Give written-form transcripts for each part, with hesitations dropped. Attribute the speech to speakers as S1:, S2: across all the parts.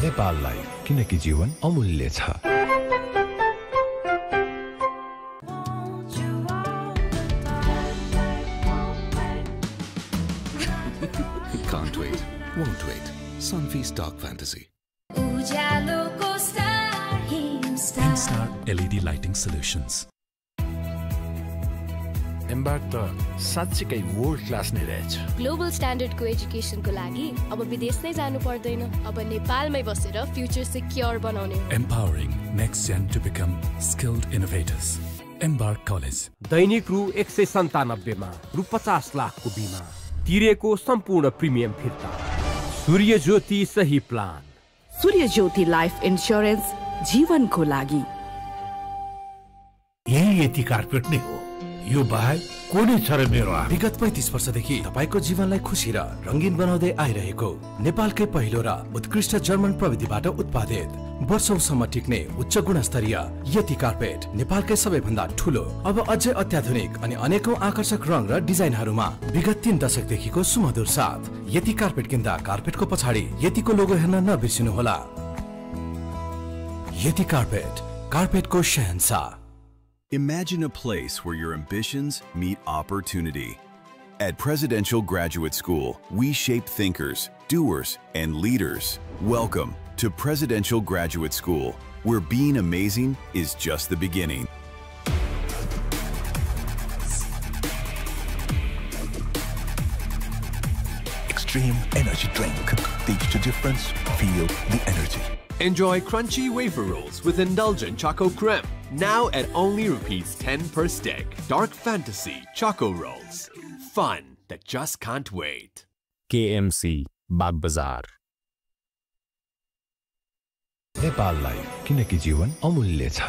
S1: नेपाललाई किनकि जीवन अमूल्य छ।
S2: Can't wait, won't wait. Sunfeast Dark Fantasy.
S3: Star LED lighting solutions.
S4: Embark त साच्चै वर्ल्ड क्लास नै रहेछ।
S5: ग्लोबल स्ट्यान्डर्डको एजुकेसनको लागि अब विदेश नै जानु पर्दैन। अब नेपालमै बसेर फ्युचर सिक्योर बनाउने।
S3: Empowering next gen to become skilled innovators. Embark College.
S6: दैनिक रु 197 मा रु 50 लाखको बिमा तिरेको सम्पूर्ण प्रिमियम फिर्ता। सूर्य ज्योति सही प्लान।
S7: सूर्य ज्योति लाइफ इन्स्योरेन्स जीवनको लागि।
S4: यही यति कार्पेट नै हो। यो बाहेक कुनै छ र मेरो आमा।
S8: विगत 35 वर्षदेखि तपाईको जीवनलाई खुशी र रंगीन बनाउँदै आइरहेको नेपालकै पहिलो र उत्कृष्ट जर्मन प्रविधिबाट उत्पादित वर्षौंसम्म टिक्ने उच्च गुणस्तरीय यति कार्पेट नेपालकै सबैभन्दा ठूलो अब अझै अत्याधुनिक अनि अनेकौं आकर्षक रङ र डिजाइनहरुमा विगत 3 दशकदेखिको सुमधुर साथ यति कार्पेट किन्दा कार्पेटको पछाडी यतिको लोगो हेर्न नबिर्सिनु होला। यति carpet, कार्पेटको Shahenshah.
S9: Imagine a place where your ambitions meet opportunity. At Presidential Graduate School, we shape thinkers, doers, and leaders. Welcome to Presidential Graduate School, where being amazing is just the beginning.
S10: Extreme energy drink. Teach the difference, feel the energy.
S11: Enjoy crunchy wafer rolls with indulgent choco creme. Now at only ₹10 per stick. Dark Fantasy Choco Rolls. Fun that just can't wait.
S12: KMC Bagh Bazaar.
S1: नेपाललाई किनकि जीवन अमूल्य छ।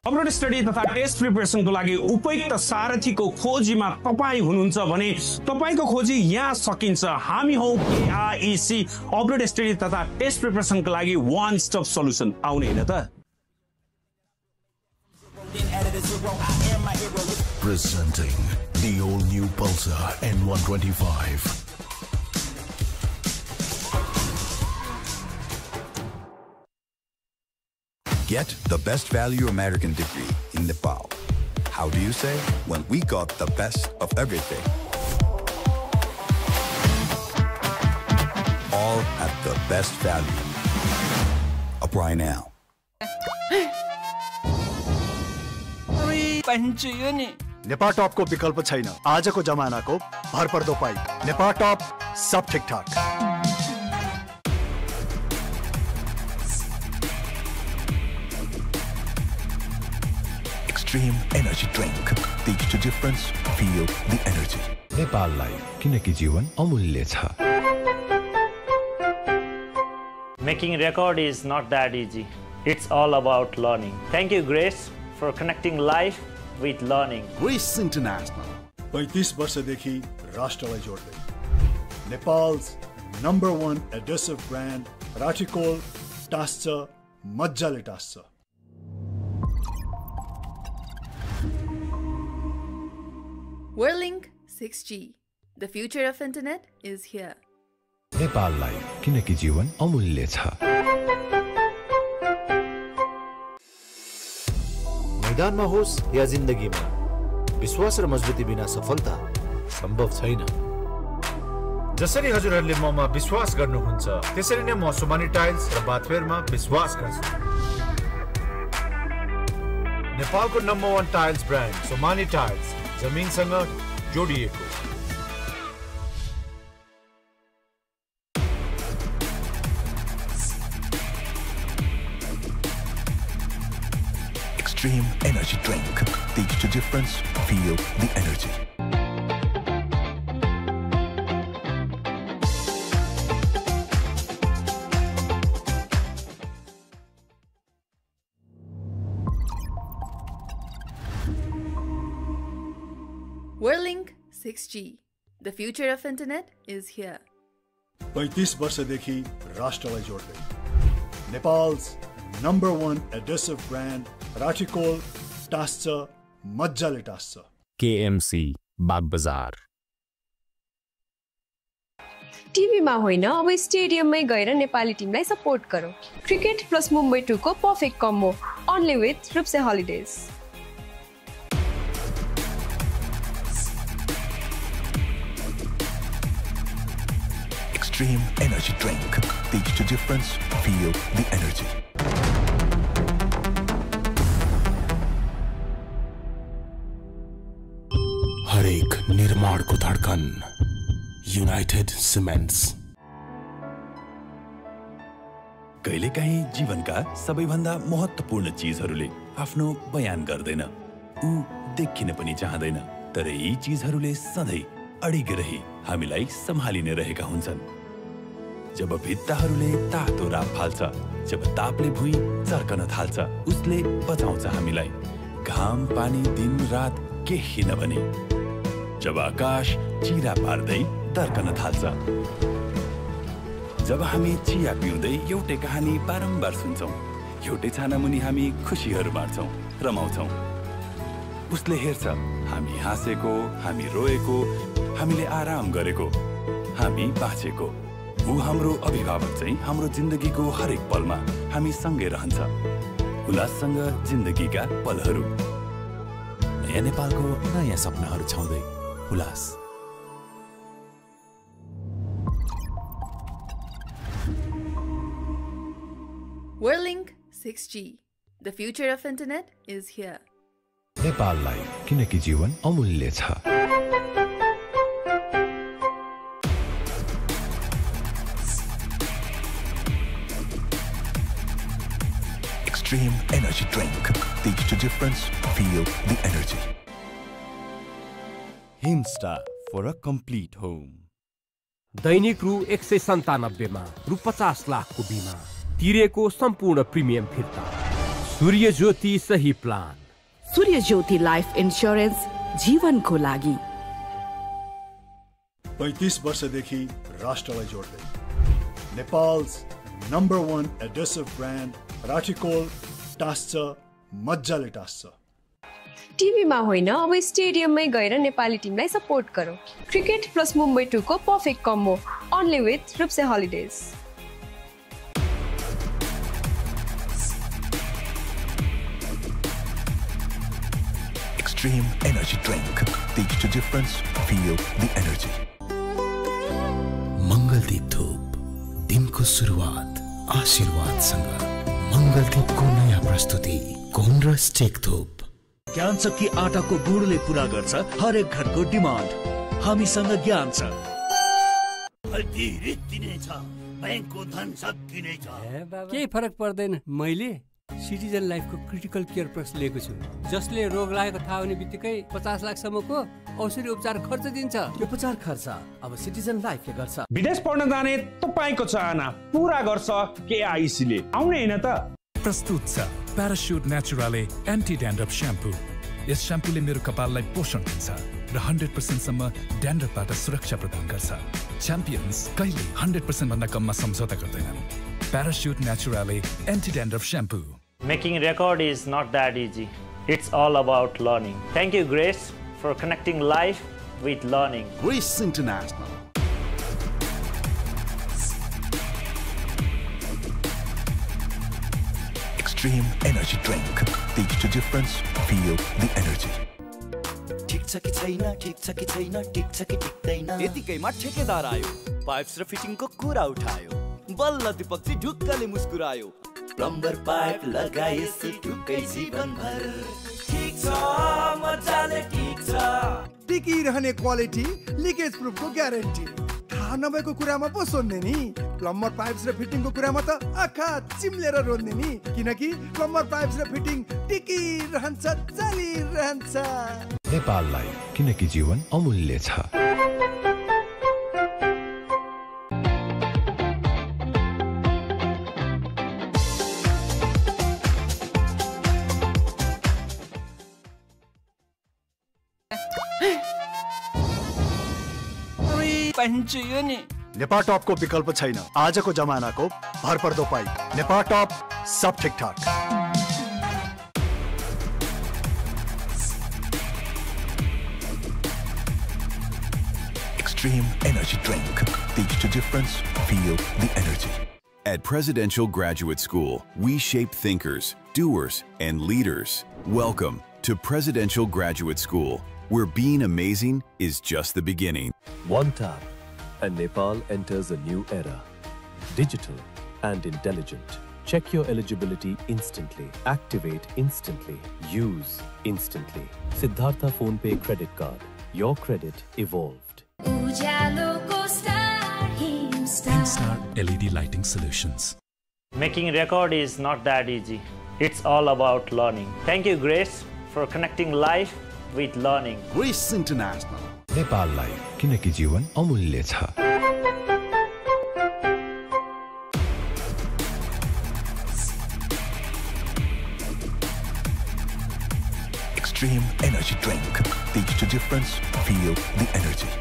S13: Upload study तथा test प्रिपरेसनको लागि उपयुक्त सारथीको खोजीमा तपाई हुनुहुन्छ भने तपाईको खोजी यहाँ सकिन्छ। हामी हौ KIEC अपलोड स्टडी तथा टेस्ट प्रिपरेसनको लागि वान स्टप सल्युसन। आउने हैन त।
S10: Presenting the all-new Pulsar N125.
S9: Get the best value American degree in Nepal. How do you say? When we got the best of everything. All at the best value. Apply now.
S14: Nepal top को विकल्प छैन। आजको जमानाको भरपर्दो pipe Nepal top, सब ठीक-ठाक।
S10: Extreme energy drink. Teach the difference, feel the energy.
S1: नेपाललाई किनकि जीवन अमूल्य छ।
S15: Making record is not that easy. It's all about learning. Thank you, Grace, for connecting life with learning.
S10: Grace International.
S14: 35 वर्षदेखि राष्ट्रलाई जोड्दै Nepal's #1 adhesive brand राठीकोल टास्छ, मज्जाले टास्छ।
S16: Whirlink 6G. The future of internet is here.
S1: नेपाललाई किनकि जीवन अमूल्य छ।
S17: मैदानमा होस् या जिन्दगीमा, विश्वास र मजबुती बिना सफलता सम्भव छैन।
S18: जसरी हजुरहरूले ममा विश्वास गर्नुहुन्छ, त्यसरी नै म सोमानी टाइल्स र बाथवेयरमा विश्वास गर्छु। नेपालको #1 टाइल्स ब्रान्ड सोमानी टाइल्स जमिनसँग जोडिएको।
S10: Extreme energy drink. Teach the difference, feel the energy.
S16: Whirlink 6G. The future of internet is here.
S14: 35 वर्षदेखि राष्ट्रलाई जोड्दै नेपाल's #1 adhesive brand राठीकोल टास्छ, मज्जाले टास्छ।
S12: KMC Bagh Bazaar.
S19: टिभीमा होइन अब स्टेडियममै गएर नेपाली टिमलाई सपोर्ट गरौँ। क्रिकेट प्लस मुम्बई 2 को perfect combo only with Rupse holidays.
S10: Extreme energy drink. Teach the difference. Feel the energy.
S3: हरेक निर्माणको धड्कन युनाइटेड सिमेन्ट्स।
S20: कहिलेकाहीँ जीवनका सबैभन्दा महत्त्वपूर्ण चीजहरूले आफ्नो बयान गर्दैन, ऊ देखिन पनि चाहदैन, तर यी चीजहरूले सधैँ अडिग रही हामीलाई सम्हालिने रहेका हुन्छन्। जब भित्ताहरूले तातो राप फाल्छ, जब तापले भुइँ चर्कन थाल्छ, उसले बचाउँछ हामीलाई। घाम पानी दिन रात केही नभनी, जब आकाश चिरा पार्दै दर्कन थाल्छ, जब हामी चिया पिउँदै एउटै कहानी बारम्बार सुन्छौँ, एउटै छाना मुनि हामी खुसीहरू बाँड्छौँ, रमाउँछौँ। उसले हेर्छ हामी हाँसेको, हामी रोएको, हामीले आराम गरेको, हामी बाँचेको। ऊ हाम्रो अभिभावक चाहिँ हाम्रो जिन्दगीको हरेक पलमा हामी सँगै रहन्छ। उल्लाससँग जिन्दगीका पलहरू, नयाँ नेपालको नयाँ सपनाहरू छाउँदै उल्लास।
S16: Whirlink 6G. The future of internet is here.
S1: नेपाललाई किनकि जीवन अमूल्य छ।
S10: Extreme energy drink. Teach the difference. Feel the energy.
S21: Himstar for a complete home.
S6: दैनिक रु 197 मा रु 50 लाखको बिमा, तिरेको सम्पूर्ण प्रिमियम फिर्ता। सूर्य ज्योति सही प्लान।
S7: सूर्य ज्योति लाइफ इन्स्योरेन्स जीवनको लागि।
S14: 35 वर्षदेखि राष्ट्रलाई जोड्दै नेपाल's #1 adhesive brand राठीकोल टास्छ, मज्जाले टास्छ।
S19: टिभीमा होइन अब स्टेडियममै गएर नेपाली टिमलाई सपोर्ट गरौँ। क्रिकेट प्लस मुम्बई 2 को perfect combo only with Rupse holidays.
S10: Extreme energy drink. Teach the difference. Feel the energy.
S3: Mangaldeep धूप, दिनको सुरुवात आशीर्वादसँग। मङ्गलदीपको नयाँ प्रस्तुति कोन र स्टेक धूप।
S4: ज्ञान छ कि आटाको गुडले पुरा गर्छ हरेक घरको डिमान्ड। हामीसँग ज्ञान छ।
S22: हल्दी रित्तिने छ, बैंकको धन सकिने छ।
S23: केही फरक पर्दैन। मैले सिटिजन लाइफको क्रिटिकल केयर प्लस लिएको छु, जसले रोग लागेको थाहा हुने बित्तिकै 50 लाखसम्मको औषधि उपचार खर्च दिन्छ।
S8: यो उपचार खर्च अब सिटिजन लाइफले गर्छ।
S13: विदेश पढ्न जाने तपाईको चाहना पूरा गर्छ केआईसी ले। आउने हैन त?
S3: प्रस्तुत छ प्याराशुट नेचुराले एन्टी ड्यान्ड्रफ स्याम्पू। यस स्याम्पूले मेरो कपाललाई पोषण दिन्छ र 100% सम्म ड्यान्ड्रफबाट सुरक्षा प्रदान गर्छ। च्याम्पियन्स कहिले 100% भन्दा कममा सम्झौता गर्दैनन्। प्याराशुट नेचुराले anti dandruff shampoo.
S15: Making record is not that easy. It's all about learning. Thank you, Grace, for connecting life with learning.
S21: Grace International.
S10: Extreme energy drink. Teach the difference. Feel the energy.
S22: ठीक छ कि छैन, ठीक छ कि छैन, ठीक छ कि टिक्दैन।
S24: यतिकैमा ठेकेदार आयो, पाइप्स र फिटिङको कुरा उठायो। बल्ल दिपकजी ढुक्कले मुस्कुरायो।
S22: प्लम्बर पाइप लगाएपछि ढुक्कै जीवनभर। ठीक छ, मजाले ठीक छ।
S25: टिकिरहने क्वालिटी, लिकेज प्रुफको ग्यारेन्टी। थाहा नभएको कुरामा पो सोध्ने नि। प्लम्बर पाइप्स र फिटिङको कुरामा त आँखा चिम्लेर रोज्ने नि, किनकि प्लम्बर पाइप्स र फिटिङ टिकिरहन्छ, चलिरहन्छ।
S1: नेपाललाई किनकि जीवन अमूल्य छ।
S14: नेपाल टपको विकल्प छैन। आजको जमानाको भरपर्दो पाइप नेपाल टप, सब ठिकठाक।
S10: Extreme energy drink. Teach the difference, feel the energy.
S2: At Presidential Graduate School, we shape thinkers, doers, and leaders. Welcome to Presidential Graduate School, where being amazing is just the beginning.
S5: One tap, and Nepal enters a new era. Digital and intelligent. Check your eligibility instantly. Activate instantly. Use instantly. Siddhartha PhonePe credit card. Your credit evolved.
S3: Star LED lighting solutions.
S15: Making record is not that easy. It's all about learning. Thank you, Grace, for connecting life with learning.
S21: Grace International.
S1: नेपाललाई किनकि जीवन अमूल्य छ.
S10: Extreme energy drink. Teach the difference, feel the energy.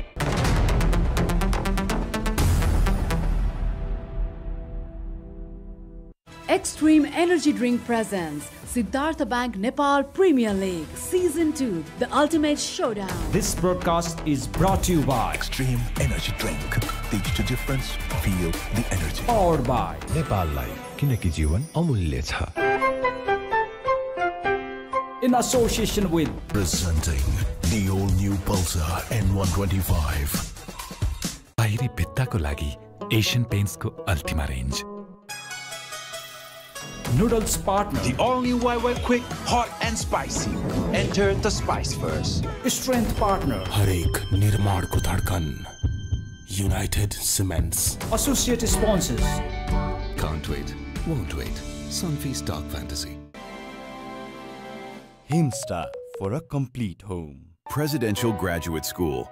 S7: Extreme Energy Drink presents Siddhartha Bank Nepal Premier League Season 2, the ultimate showdown.
S4: This broadcast is brought to you by
S10: Extreme Energy Drink. Teach the difference, feel the energy.
S4: Powered by
S1: नेपाललाई किनकि जीवन अमूल्य छ.
S4: in association with
S10: Presenting the all-new Pulsar N125.
S3: बाहिरी भित्ताको लागि Asian पेन्ट्सको Ultima range.
S4: Noodles partner.
S9: The all-new YY Quick, hot and spicy. Enter the spice first.
S4: Strength partner.
S11: हरेक निर्माणको धड्कन. United Cements.
S4: Associate sponsors.
S21: Can't wait, won't wait. Sunfeast Dark Fantasy. Himstar for a complete home.
S2: Presidential Graduate School.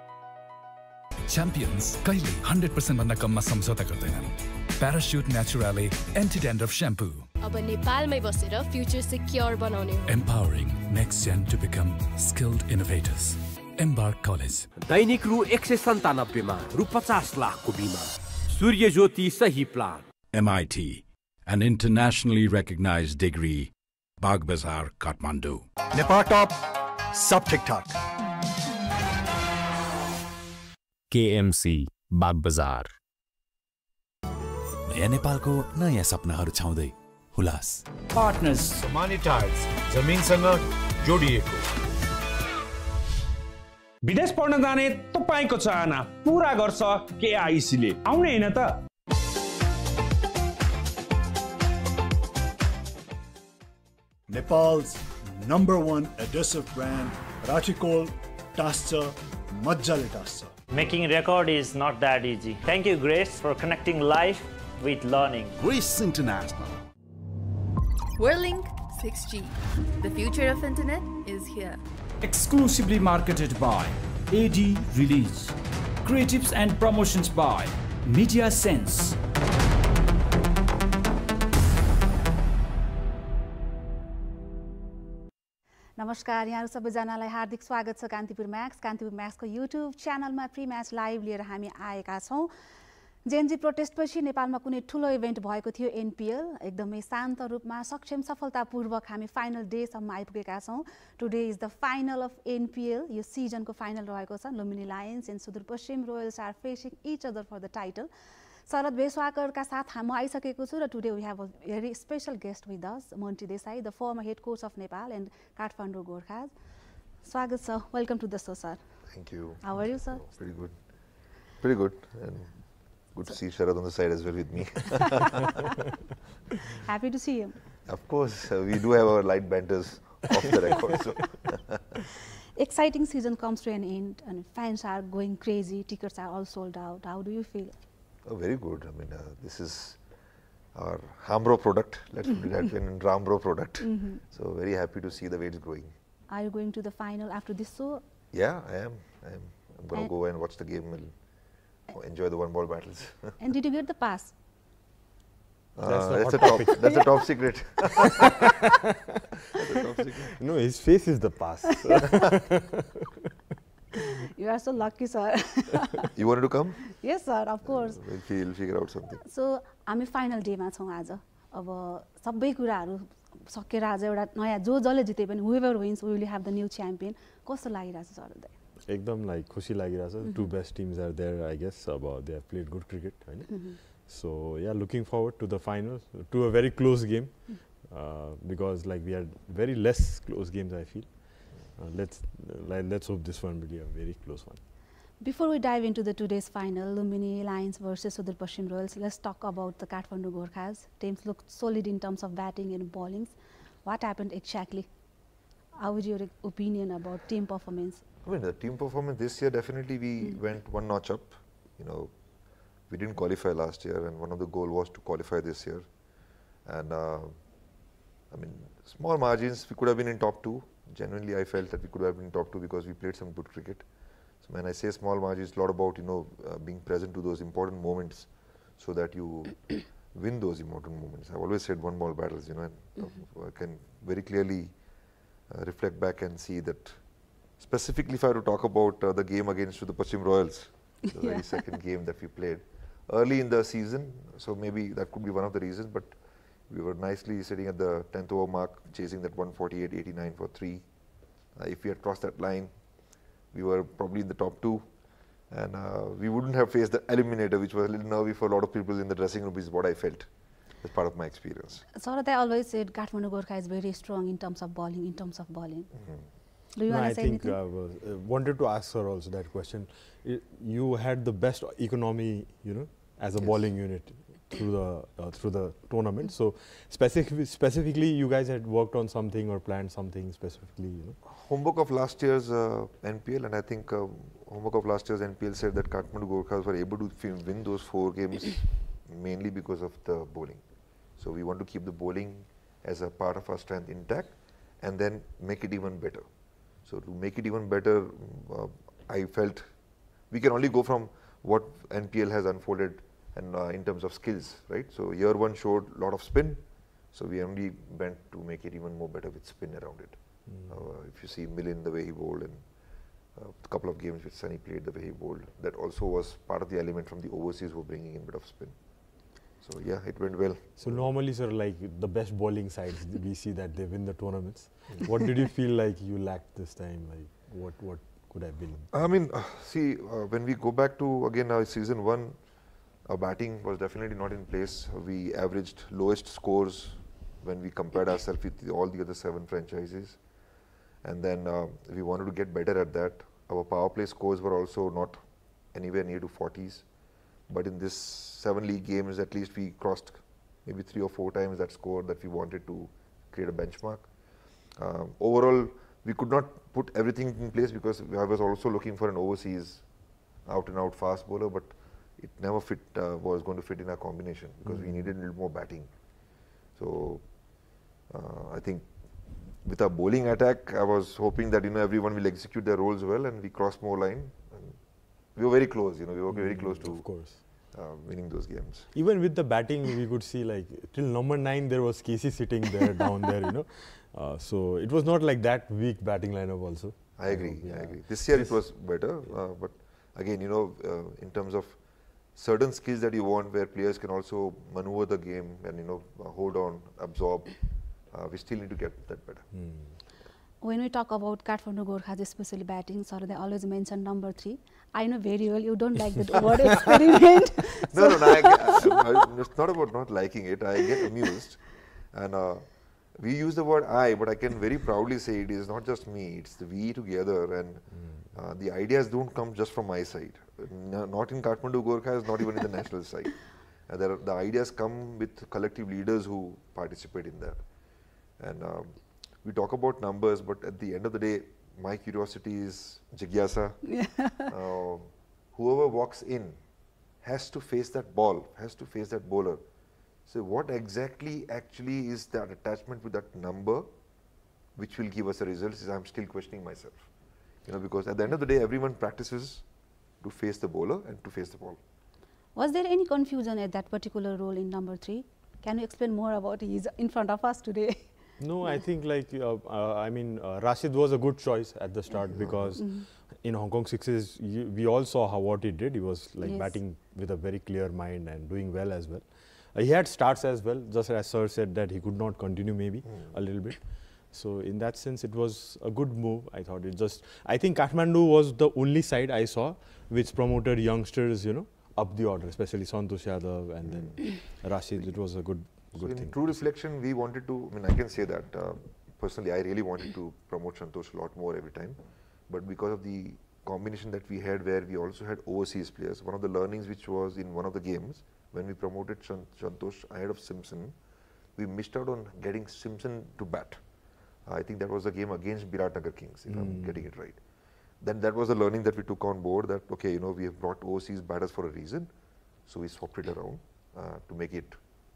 S3: Champions कहिले 100% भन्दा कममा सम्झौता गर्दैनन्. Parachute Naturale Anti-Dandruff Shampoo.
S19: अब नेपालमै बसेर फ्युचर सिक्योर बनाउने.
S3: Empowering next gen to become skilled innovators. Embark College.
S6: दैनिक रु 197 मा रु 50 लाखको बिमा. सूर्य ज्योति सही plan.
S18: MIT, an internationally recognized degree. Bagbazar, Kathmandu.
S14: Nepal top सब ठीक ठाक.
S12: KMC, बागबजार.
S20: नयाँ नेपालको नयाँ सपनाहरू छाउँदै हुलास.
S18: Partners, Somani Tiles, जमिनसँग जोडिएको.
S13: विदेश पढ्न जाने तपाईको चाहना पूरा गर्छ KIC ले. आउने हैन त.
S14: Nepal's #1 adhesive brand, Rachikol Tascha Majjale Tascha.
S15: Making record is not that easy. Thank you, Grace, for connecting life with learning.
S21: Grace International.
S16: Whirlink 6G. The future of internet is here.
S4: Exclusively marketed by AD Release. Creatives and promotions by Media Sense.
S17: नमस्कार, यहाँ सबैजनालाई हार्दिक स्वागत छ कान्तिपुर म्याक्सको YouTube च्यानलमा pre match live लिएर हामी आएका छौँ. जेएनजी प्रोटेस्टपछि नेपालमा कुनै ठुलो इभेन्ट भएको थियो NPL. एकदमै शान्त रूपमा सक्षम सफलतापूर्वक हामी फाइनल डेसम्म आइपुगेका छौँ. Today is the final of NPL. यो सिजनको फाइनल रहेको छ. Lumbini Lions and Sudurpashchim Royals are facing each other for the title. Sharad भेसवाकरका साथ म आइसकेको छु र today we have a very special guest with us, Monty Desai, the former head coach of Nepal and Kathmandu Gorkhas. स्वागत छ. Welcome to the show, sir.
S26: Thank you.
S17: How are you, sir?
S26: Pretty good. Pretty good. And good to see Sharad on the side as well with me.
S17: Happy to see him.
S26: Of course, we do have our light banters off the record. So.
S17: Exciting season comes to an end and fans are going crazy. Tickets are all sold out. How do you feel?
S26: Oh, very good. I mean, this is our Hambro product. Let's put it that way, and Rambro product. So very happy to see the way it's growing.
S17: Are you going to the final after this show?
S26: Yeah, I am. I'm going to go and watch the game and enjoy the one-ball battles.
S17: And did you get the pass?
S26: That's a top secret.
S27: No, his face is the pass.
S17: You are so lucky, sir.
S26: You wanted to come?
S17: Yes, sir, of course.
S26: We'll figure out something.
S17: So, हामी final डेमा छौँ आज. अब सबै कुराहरू सकेर आज एउटा नयाँ जसले जिते पनि whoever wins we will have the new champion. कस्तो लागिरहेछ सर?
S27: एकदम like खुशी लागिरहेछ. Two best teams are there, I guess. They have played good cricket, right? So yeah, looking forward to the final, to a very close game, because like we had very less close games, I feel. Let's hope this one will be a very close one.
S17: Before we dive into the today's final, Lumbini Lions versus Sudurpaschim Royals, let's talk about the Kathmandu Gorkhas. Teams looked solid in terms of batting and bowling. What happened exactly? How would your opinion about team performance?
S26: I mean, the team performance this year, definitely we went one notch up. You know, we didn't qualify last year, and one of the goal was to qualify this year. And I mean, small margins, we could have been in top 2. Genuinely, I felt that we could have been in top 2 because we played some good cricket. So when I say small margins, it's a lot about, you know, being present to those important moments so that you win those important moments. I've always said one ball battles, you know, and I can very clearly reflect back and see that. Specifically, if I were to talk about the game against the Sudurpaschim Royals, the very second game that we played early in the season, so maybe that could be one of the reasons, but we were nicely sitting at the 10th over mark, chasing that 148-89 for 3. If we had crossed that line, we were probably in the top 2, and we wouldn't have faced the eliminator, which was a little nervy for a lot of people in the dressing room, is what I felt as part of my experience.
S17: Saurav, I always said Kathmandu Gorkha is very strong in terms of bowling, Do you want to say anything?
S27: I wanted to ask her also that question. You had the best economy, you know, as a bowling unit through the tournament. So specifically, you guys had worked on something or planned something specifically, you know.
S26: Homework of last year's NPL, and I think homework of last year's NPL said that Kathmandu Gorkhas were able to win those 4 games mainly because of the bowling. So we want to keep the bowling as a part of our strength intact, and then make it even better. So to make it even better, I felt we can only go from what NPL has unfolded and in terms of skills, right? So year 1 showed a lot of spin, so we only went to make it even more better with spin around it. If you see Millen, the way he bowled, and a couple of games which Sunny played, the way he bowled, that also was part of the element from the overseas who were bringing in a bit of spin. So yeah, it went well.
S27: So normally, sir, like the best bowling sides, we see that they win the tournaments. What did you feel like you lacked this time? Like what could have been?
S26: I mean, see, when we go back to again our season 1, our batting was definitely not in place. We averaged lowest scores when we compared ourselves with all the other 7 franchises, and then we wanted to get better at that. Our power play scores were also not anywhere near to 40s. But in this 7 league games, at least we crossed maybe 3 or 4 times that score that we wanted to create a benchmark. Overall, we could not put everything in place because I was also looking for an overseas out-and-out fast bowler, but it never was going to fit in our combination because we needed a little more batting. So I think with our bowling attack, I was hoping that, you know, everyone will execute their roles well, and we cross more line. We were very close, you know, we were very close to winning those games.
S27: Even with the batting, we could see like till number 9 there was Casey sitting there down there, you know. So it was not like that weak batting lineup also.
S26: I agree, I agree. This year it was better, but again, you know, in terms of certain skills that you want where players can also maneuver the game and, you know, hold on, absorb, we still need to get that better.
S17: When we talk about Kathmandu Gorkhas, especially batting, Saurav, they always mention number 3. I know very well you don't like that word experiment.
S26: No, it's not about not liking it. I get amused, and we use the word I, but I can very proudly say it is not just me, it's the we together, and the ideas don't come just from my side. Not in Kathmandu Gorkhas, not even in the national side. The ideas come with collective leaders who participate in that. And we talk about numbers, but at the end of the day, my curiosity is jigyasa. Whoever walks in has to face that ball, has to face that bowler. So what exactly actually is that attachment with that number which will give us a result is I'm still questioning myself. You know, because at the end of the day, everyone practices to face the bowler and to face the ball.
S17: Was there any confusion at that particular role in number 3? Can you explain more about it? He's in front of us today.
S27: No, I think like, I mean, Rashid was a good choice at the start because in Hong Kong Sixes, we all saw what he did. He was like batting with a very clear mind and doing well as well. He had starts as well, just as Sir said that he could not continue maybe a little bit. So in that sense, it was a good move. I thought I think Kathmandu was the only side I saw which promoted youngsters, up the order, especially Santosh Yadav and then Rashid. It was a good
S26: so in
S27: thing.
S26: True reflection, we wanted to, I can say that personally, I really wanted to promote Santosh a lot more every time. But because of the combination that we had where we also had overseas players, one of the learnings which was in one of the games, when we promoted Santosh ahead of Simpson, we missed out on getting Simpson to bat. I think that was the game against Biratnagar Kings, if I'm getting it right. Then that was the learning that we took on board that, okay, we have brought overseas batters for a reason. So we swapped it around to make it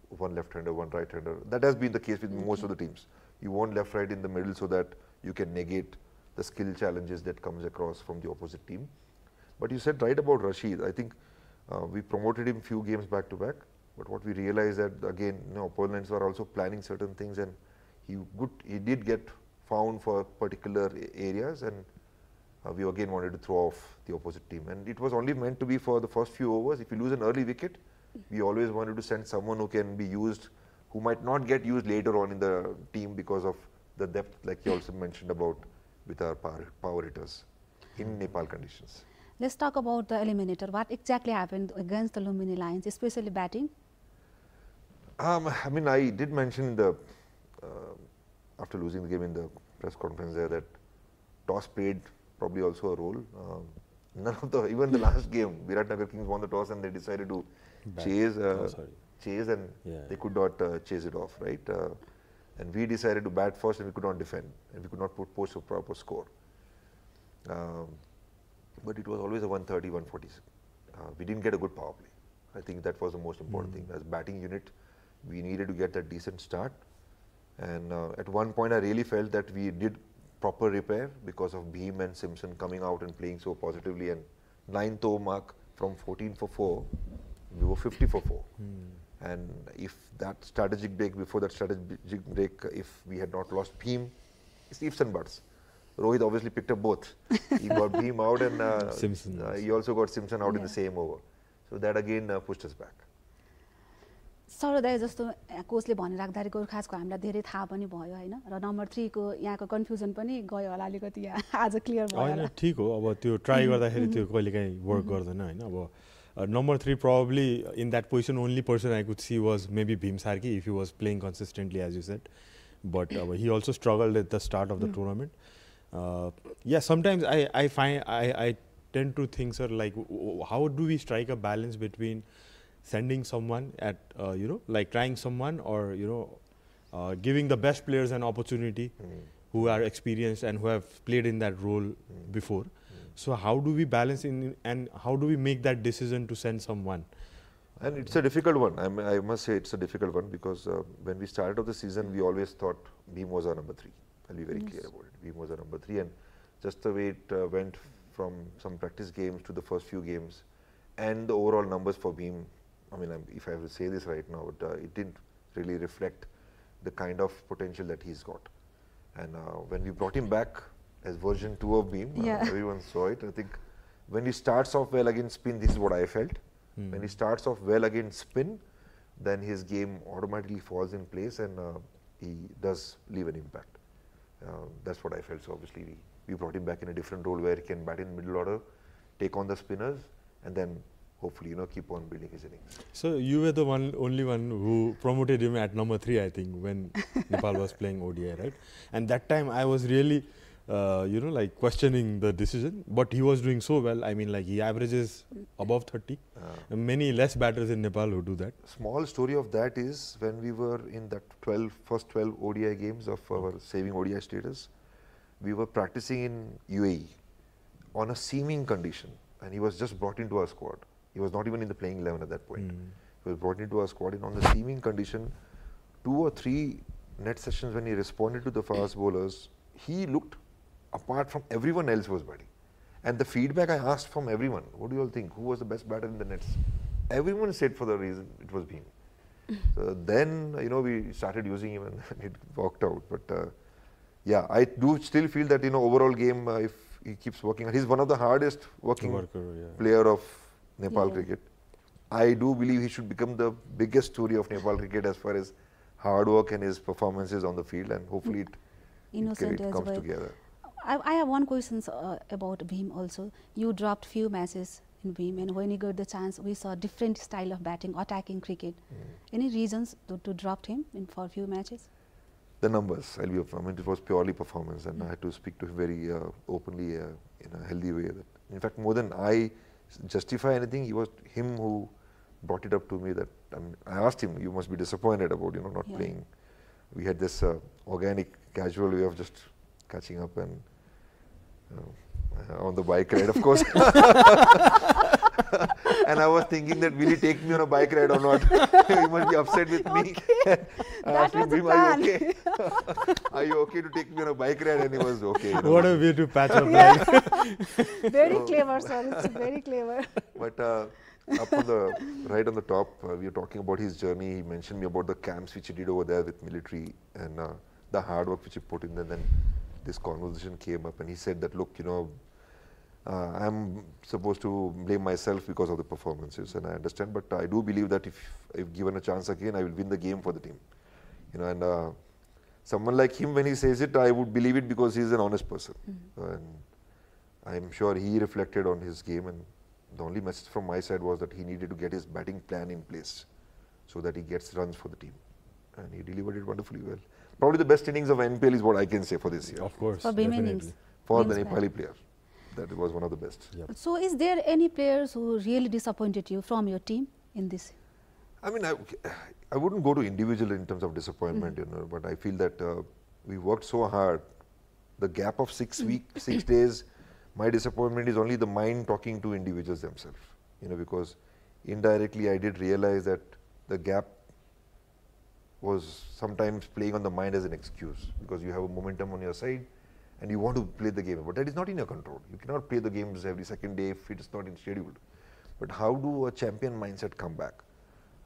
S26: one left-hander, one right-hander. That has been the case with most of the teams. You want left-right in the middle so that you can negate the skill challenges that comes across from the opposite team. But you said right about Rashid. I think we promoted him few games back-to-back. But what we realized that, again, opponents were also planning certain things, and he did get found for particular areas, and we again wanted to throw off the opposite team. And it was only meant to be for the first few overs. If you lose an early wicket, we always wanted to send someone who can be used, who might not get used later on in the team because of the depth, like you also mentioned about with our power hitters in Nepal conditions.
S17: Let's talk about the eliminator. What exactly happened against the Lumbini Lions, especially batting?
S26: I did mention after losing the game in the press conference there that toss played probably also a role. Even the last game, Biratnagar Kings won the toss and they decided to chase and they could not chase it off, right? And we decided to bat first and we could not defend and we could not post a proper score. But it was always a 130, 140. We didn't get a good power play. I think that was the most important thing. As batting unit, we needed to get that decent start. And at one point, I really felt that we did proper repair because of Bheem and Simpson coming out and playing so positively. And 9th over mark from 14 for 4, we were 50 for 4. And if that strategic break, before that strategic break, if we had not lost Bheem, it's ifs and buts. Rohit obviously picked up both. He got Bheem out and he also got Simpson out in the same over. So that again pushed us back.
S17: Sarode जस्तो कोचले भनिराख्दाखेरि गोर्खाजको हामीलाई धेरै थाहा पनि भयो हैन र number 3 को यहाँको confusion पनि गयो होला अलिकति आज क्लियर भयो
S27: हैन ठीक हो अब त्यो ट्राई गर्दाखेरि त्यो कहिलेकाहीँ वर्क गर्दैन हैन अब number 3 probably in that position only person I could see was maybe Bheem Sarki if he was playing consistently as you said, but he also struggled at the start of the tournament. Yeah, sometimes I tend to think, sir, like how do we strike a balance between sending someone at like trying someone or giving the best players an opportunity who are experienced and who have played in that role before. So how do we balance and how do we make that decision to send someone?
S26: And it's a difficult one. I must say it's a difficult one because when we started off the season, we always thought Bheem was our number 3. I'll be very clear about it. Bheem was our number 3, and just the way it went from some practice games to the first few games, and the overall numbers for Bheem, I mean, if I have to say this right now, but it didn't really reflect the kind of potential that he's got. And when we brought him back as version 2 of Bheem, everyone saw it. I think when he starts off well against spin, this is what I felt. When he starts off well against spin, then his game automatically falls in place and he does leave an impact. That's what I felt. So obviously we brought him back in a different role where he can bat in middle order, take on the spinners, and then hopefully keep on building his innings.
S27: So you were the only one who promoted him at number 3, I think, when Nepal was playing ODI, right? And that time I was really like questioning the decision, but he was doing so well. I mean, like he averages above 30. Many less batters in Nepal who do that.
S26: Small story of that is when we were in that first 12 ODI games of our saving ODI status, we were practicing in UAE on a seaming condition, and he was just brought into our squad. He was not even in the playing 11 at that point. He was brought into our squad, and on the seaming condition, 2 or 3 net sessions when he responded to the fast bowlers, he looked apart from everyone else who was batting. And the feedback I asked from everyone, what do you all think? Who was the best batter in the nets? Everyone said for the reason it was Bheem. So then, we started using him and it worked out. But yeah, I do still feel that, overall game, if he keeps working, he's one of the hardest working player of Nepal cricket. I do believe he should become the biggest story of Nepal cricket as far as hard work and his performances on the field, and hopefully it
S17: innocent as
S26: comes
S17: well.
S26: together.
S17: I have one question about Bhim also. You dropped few matches in Bhim, and when you got the chance, we saw different style of batting, attacking cricket. Any reasons to drop him for a few matches?
S26: The numbers. I mean, it was purely performance, and I had to speak to him very openly in a healthy way. That, in fact, more than I justify anything, it was him who brought it up to me. That I asked him, "You must be disappointed about not playing." We had this organic, casual way of just catching up and on the bike ride, of course. And I was thinking that will he take me on a bike ride or not? He must be upset with me. I asked him, "Are you okay? Are you okay to take me on a bike ride?" And he was okay.
S27: What a way to patch up.
S17: Very clever, sir. It's very clever.
S26: But up on the right on the top, we were talking about his journey. He mentioned me about the camps which he did over there with military and the hard work which he put in there. Then this conversation came up, and he said that, "Look, I'm supposed to blame myself because of the performances, and I understand, but I do believe that if given a chance again, I will win the game for the team." And someone like him, when he says it, I would believe it because he is an honest person. And I'm sure he reflected on his game, and the only message from my side was that he needed to get his batting plan in place so that he gets runs for the team. And he delivered it wonderfully well. Probably the best innings of NPL is what I can say for this year.
S27: Of course,
S17: for
S27: definitely.
S26: For the Nepali player. That was one of the best.
S17: So is there any players who really disappointed you from your team in this?
S26: I mean, I wouldn't go to individual in terms of disappointment, but I feel that we worked so hard. The gap of 6 weeks, 6 days, my disappointment is only the mind talking to individuals themselves. Because indirectly I did realize that the gap was sometimes playing on the mind as an excuse, because you have a momentum on your side and you want to play the game, but that is not in your control. You cannot play the games every second day if it is not in scheduled. But how do a champion mindset come back?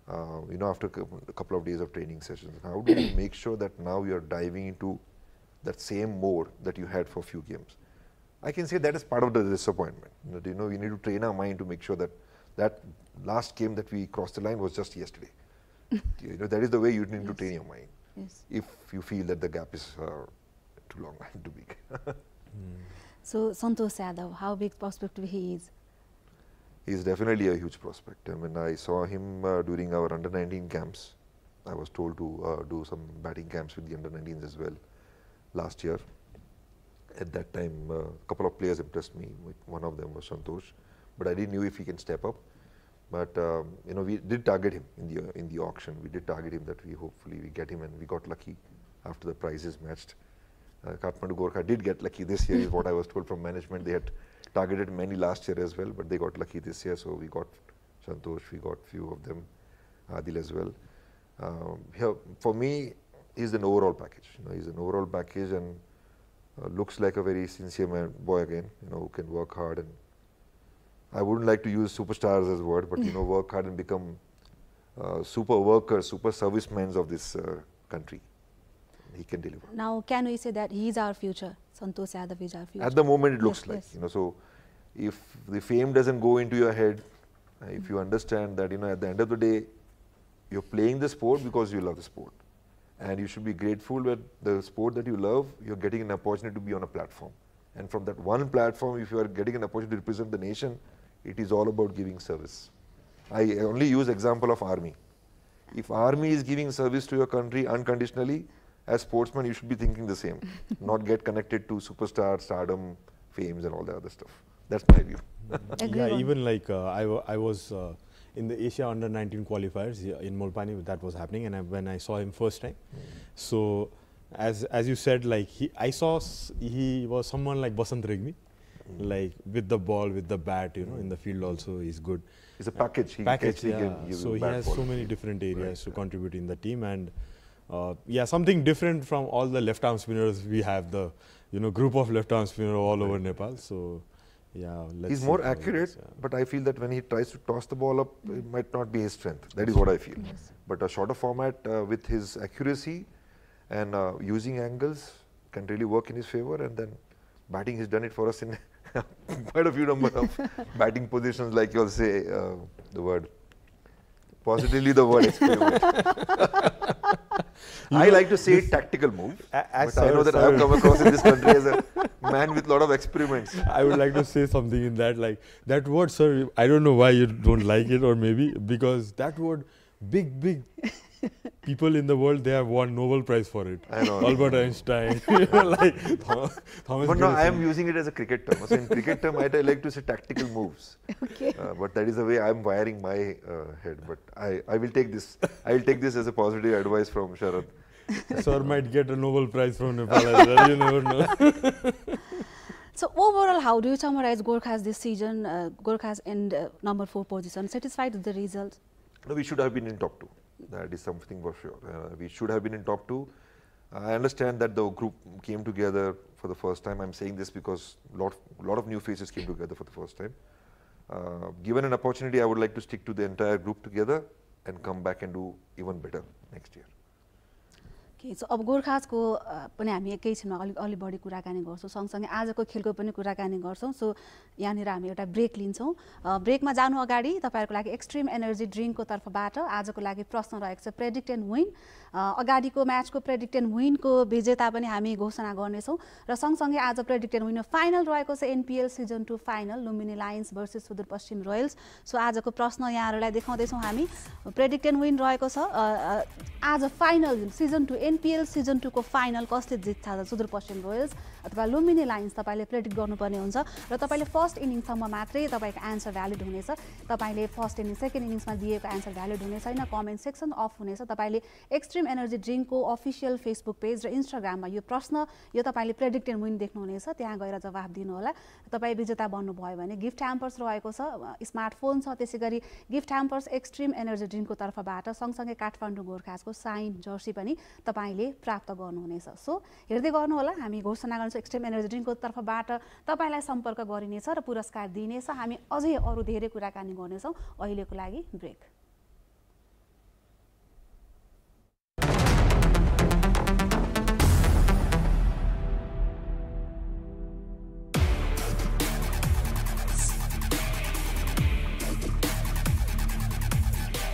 S26: After a couple of days of training sessions, how do you make sure that now you are diving into that same mode that you had for a few games? I can say that is part of the disappointment. We need to train our mind to make sure that that last game that we crossed the line was just yesterday. That is the way you need to train your mind. If you feel that the gap is too long and too big.
S17: So Santosh Yadav, how big prospect he is?
S26: He is definitely a huge prospect. I mean, I saw him during our under-19 camps. I was told to do some batting camps with the under-19s as well last year. At that time, a couple of players impressed me. One of them was Santosh, but I didn't know if he can step up. But we did target him in the auction. We did target him that we hopefully get him, and we got lucky after the prices matched. Kathmandu Gorkha did get lucky this year, is what I was told from management. They had targeted many last year as well, but they got lucky this year. So we got Santosh, we got few of them, Adil as well. For me, he's an overall package. He's an overall package, and looks like a very sincere boy again. Who can work hard, and I wouldn't like to use superstars as a word, but work hard and become super workers, super servicemen of this country. He can deliver.
S17: Now, can we say that he is our future? Santosh Yadav is our future.
S26: At the moment, it looks like. So if the fame doesn't go into your head, if you understand that at the end of the day, you're playing the sport because you love the sport, and you should be grateful that the sport that you love, you're getting an opportunity to be on a platform, and from that one platform, if you are getting an opportunity to represent the nation, it is all about giving service. I only use example of army. If army is giving service to your country unconditionally, as sportsman, you should be thinking the same, not get connected to superstar, stardom, fames and all the other stuff. That's my view.
S27: Yeah, even like I was in the Asia under-19 qualifiers in Mulpani, that was happening, and when I saw him first time, so as you said, like I saw he was someone like Basant Rigmi, like with the ball, with the bat, in the field also he's good.
S26: It's a package.
S27: So he has so many different areas to contribute in the team, and something different from all the left-arm spinners we have, the group of left-arm spinners all over Nepal. So yeah,
S26: he's more accurate, but I feel that when he tries to toss the ball up, it might not be his strength. That is what I feel. But a shorter format with his accuracy and using angles can really work in his favor, and then batting, he's done it for us in quite a few number of batting positions, like you'll say the word, positively the word experiment. I like to say tactical move, but I know that I have come across in this country as a man with a lot of experiments.
S27: I would like to say something in that, like that word, sir. I don't know why you don't like it, or maybe because that word, big people in the world, they have won Nobel Prize for it.
S26: I know.
S27: Albert Einstein, like Thomas.
S26: But no, I am using it as a cricket term. So in cricket term, I like to say tactical moves.
S17: Okay.
S26: But that is the way I am wiring my head. But I will take this. I will take this as a positive advice from Sharad.
S27: Sir might get a Nobel Prize from Nepal as well. You never know.
S17: So overall, how do you summarize Gorkhas this season? Gorkhas in number 4 position. Satisfied with the result?
S26: No, we should have been in top 2. That is something for sure. We should have been in top 2. I understand that the group came together for the first time. I'm saying this because lot of new faces came together for the first time. Given an opportunity, I would like to stick to the entire group together and come back and do even better next year.
S17: Okay, so अब गोर्खासको पनि हामी एकैछिनमा अलि बढी कुराकानी गर्छौं, सँगसँगै आजको खेलको पनि कुराकानी गर्छौं। सो यहाँनिर हामी एउटा ब्रेक लिन्छौं। ब्रेकमा जानु अगाडि तपाईहरुको लागि एक्सट्रीम एनर्जी ड्रिंकको तर्फबाट आजको लागि प्रश्न रहेको छ, प्रेडिक्ट एन्ड विन। अगाडिको म्याचको प्रेडिक्ट एन्ड विनको विजेता पनि हामी घोषणा गर्नेछौं र सँगसँगै आज प्रेडिक्ट एन्ड विनमा फाइनल रहेको छ, NPL season 2 final Lumbini Lions versus Sudurpashchim Royals. So आजको प्रश्न यहाँहरुलाई देखाउँदैछौं हामी। प्रेडिक्ट एन्ड विन रहेको छ, आज फाइनल सिजन 2 NPL सिजन 2 को फाइनल कसले जित्छ, सुदूरपश्चिम रोयल्स अथवा लुम्बिनी लायन्स, तपाईले प्रेडिक्ट गर्नुपर्ने हुन्छ र तपाईले फर्स्ट इनिङ्ससम्म मात्रै तपाईको आन्सर भ्यालिड हुनेछ। तपाईले फर्स्ट इनिङ सेकेन्ड इनिङ्समा दिएको आन्सर भ्यालिड हुने छैन, कमेन्ट सेक्सन अफ हुनेछ। तपाईले एक्सट्रीम एनर्जी ड्रिंकको अफिसियल फेसबुक पेज र इन्स्टाग्राममा यो प्रश्न, यो तपाईले प्रेडिक्ट एन्ड विन देख्नुहुनेछ, त्यहाँ गएर जवाफ दिनु होला। तपाई विजेता बन्नु भयो भने गिफ्ट ह्याम्पर्स रहेको छ, स्मार्टफोन छ, त्यसैगरी गिफ्ट ह्याम्पर्स एक्सट्रीम एनर्जी ड्रिंकको तर्फबाट सँगसँगै काठमाडौँ गोर्खासको साइन जर्सी पनि तपाईले प्राप्त गर्नुहुनेछ। सो हेर्दै गर्नु होला, हामी घोषणा गर्छौं एक्सट्रीम एनर्जी ड्रिंकको तर्फबाट तपाईलाई सम्पर्क गरिनेछ र पुरस्कार दिइनेछ। हामी अझै अरु धेरै कुराकानी गर्नेछौं। अहिलेको लागि break.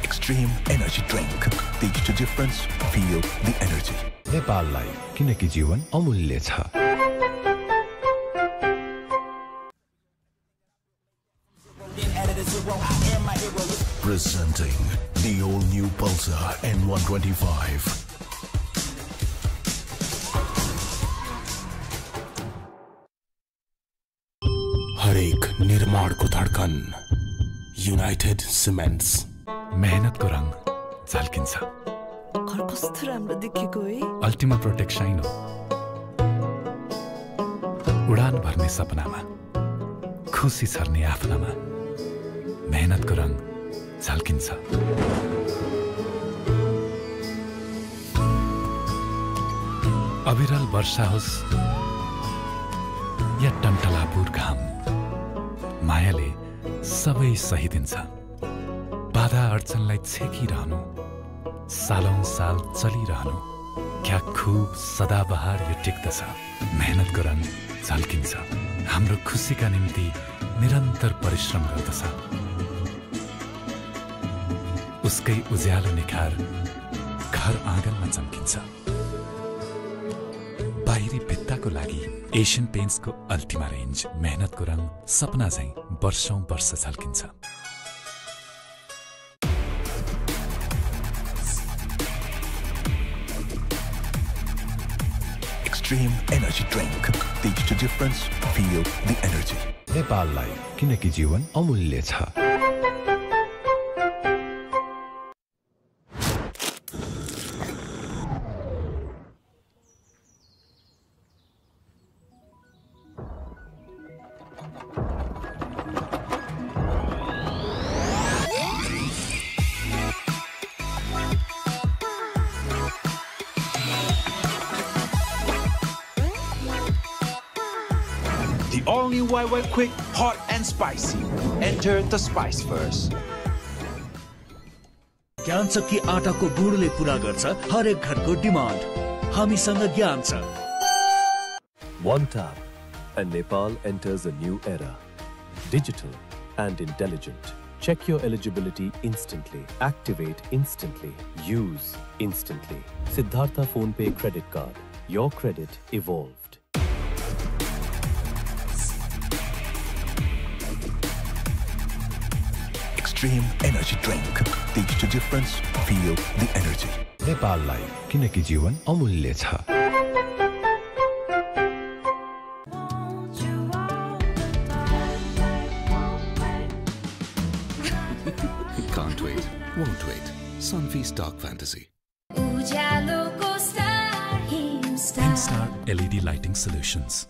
S10: Extreme energy drink. Teach the difference, feel the energy.
S1: नेपाललाई किनकि जीवन अमूल्य छ।
S11: Presenting the all-new Pulsar N125. हरेक निर्माणको धड्कन युनाइटेड सिमेन्ट्स।
S3: मेहनतको रङ झल्किन्छ।
S5: घर कस्तो राम्रो देखिएको है।
S3: अल्टिमा प्रोटेक्ट शाइन हो। उडान भर्ने सपनामा, खुसी छर्ने आफ्नामा, मेहनतको रङ झल्किन्छ। अविरल वर्षा होस् या टन्टलापुर घाम, मायाले सबै सही दिन्छ। बाधा अडचनलाई छेकिरहनु, सालौं साल चलिरहनु, क्या खुब सदाबहार यो टिक्दछ। मेहनतको रङ झल्किन्छ, हाम्रो खुसीका निम्ति निरन्तर परिश्रम गर्दछ। उसकै उज्यालो निखार घर आँगनमा चम्किन्छ। बाहिरी भित्ताको लागि एसियन पेन्ट्सको अल्टिमा रेन्ज, मेहनतको रङ सपना झैं वर्षौं वर्ष झल्किन्छ।
S10: Extreme energy drink. Teach the difference, feel the energy.
S1: नेपाललाई किनकि जीवन अमूल्य छ।
S9: All-new YY Quick, hot and spicy. Enter the spice first.
S7: ज्ञान छ कि आटाको गुणले पूरा गर्छ हरेक घरको डिमान्ड। हामीसँग ज्ञान छ।
S8: One tap and Nepal enters a new era. Digital and intelligent, Check your eligibility instantly. Activate instantly. Use instantly. Siddhartha PhonePe credit card. Your credit evolved.
S10: Extreme energy drink. Teach the difference. Feel the energy.
S1: नेपाललाई किनकि जीवन अमूल्य छ।
S21: Can't wait, won't wait. Sunfeast Dark Fantasy.
S3: Star LED lighting solutions.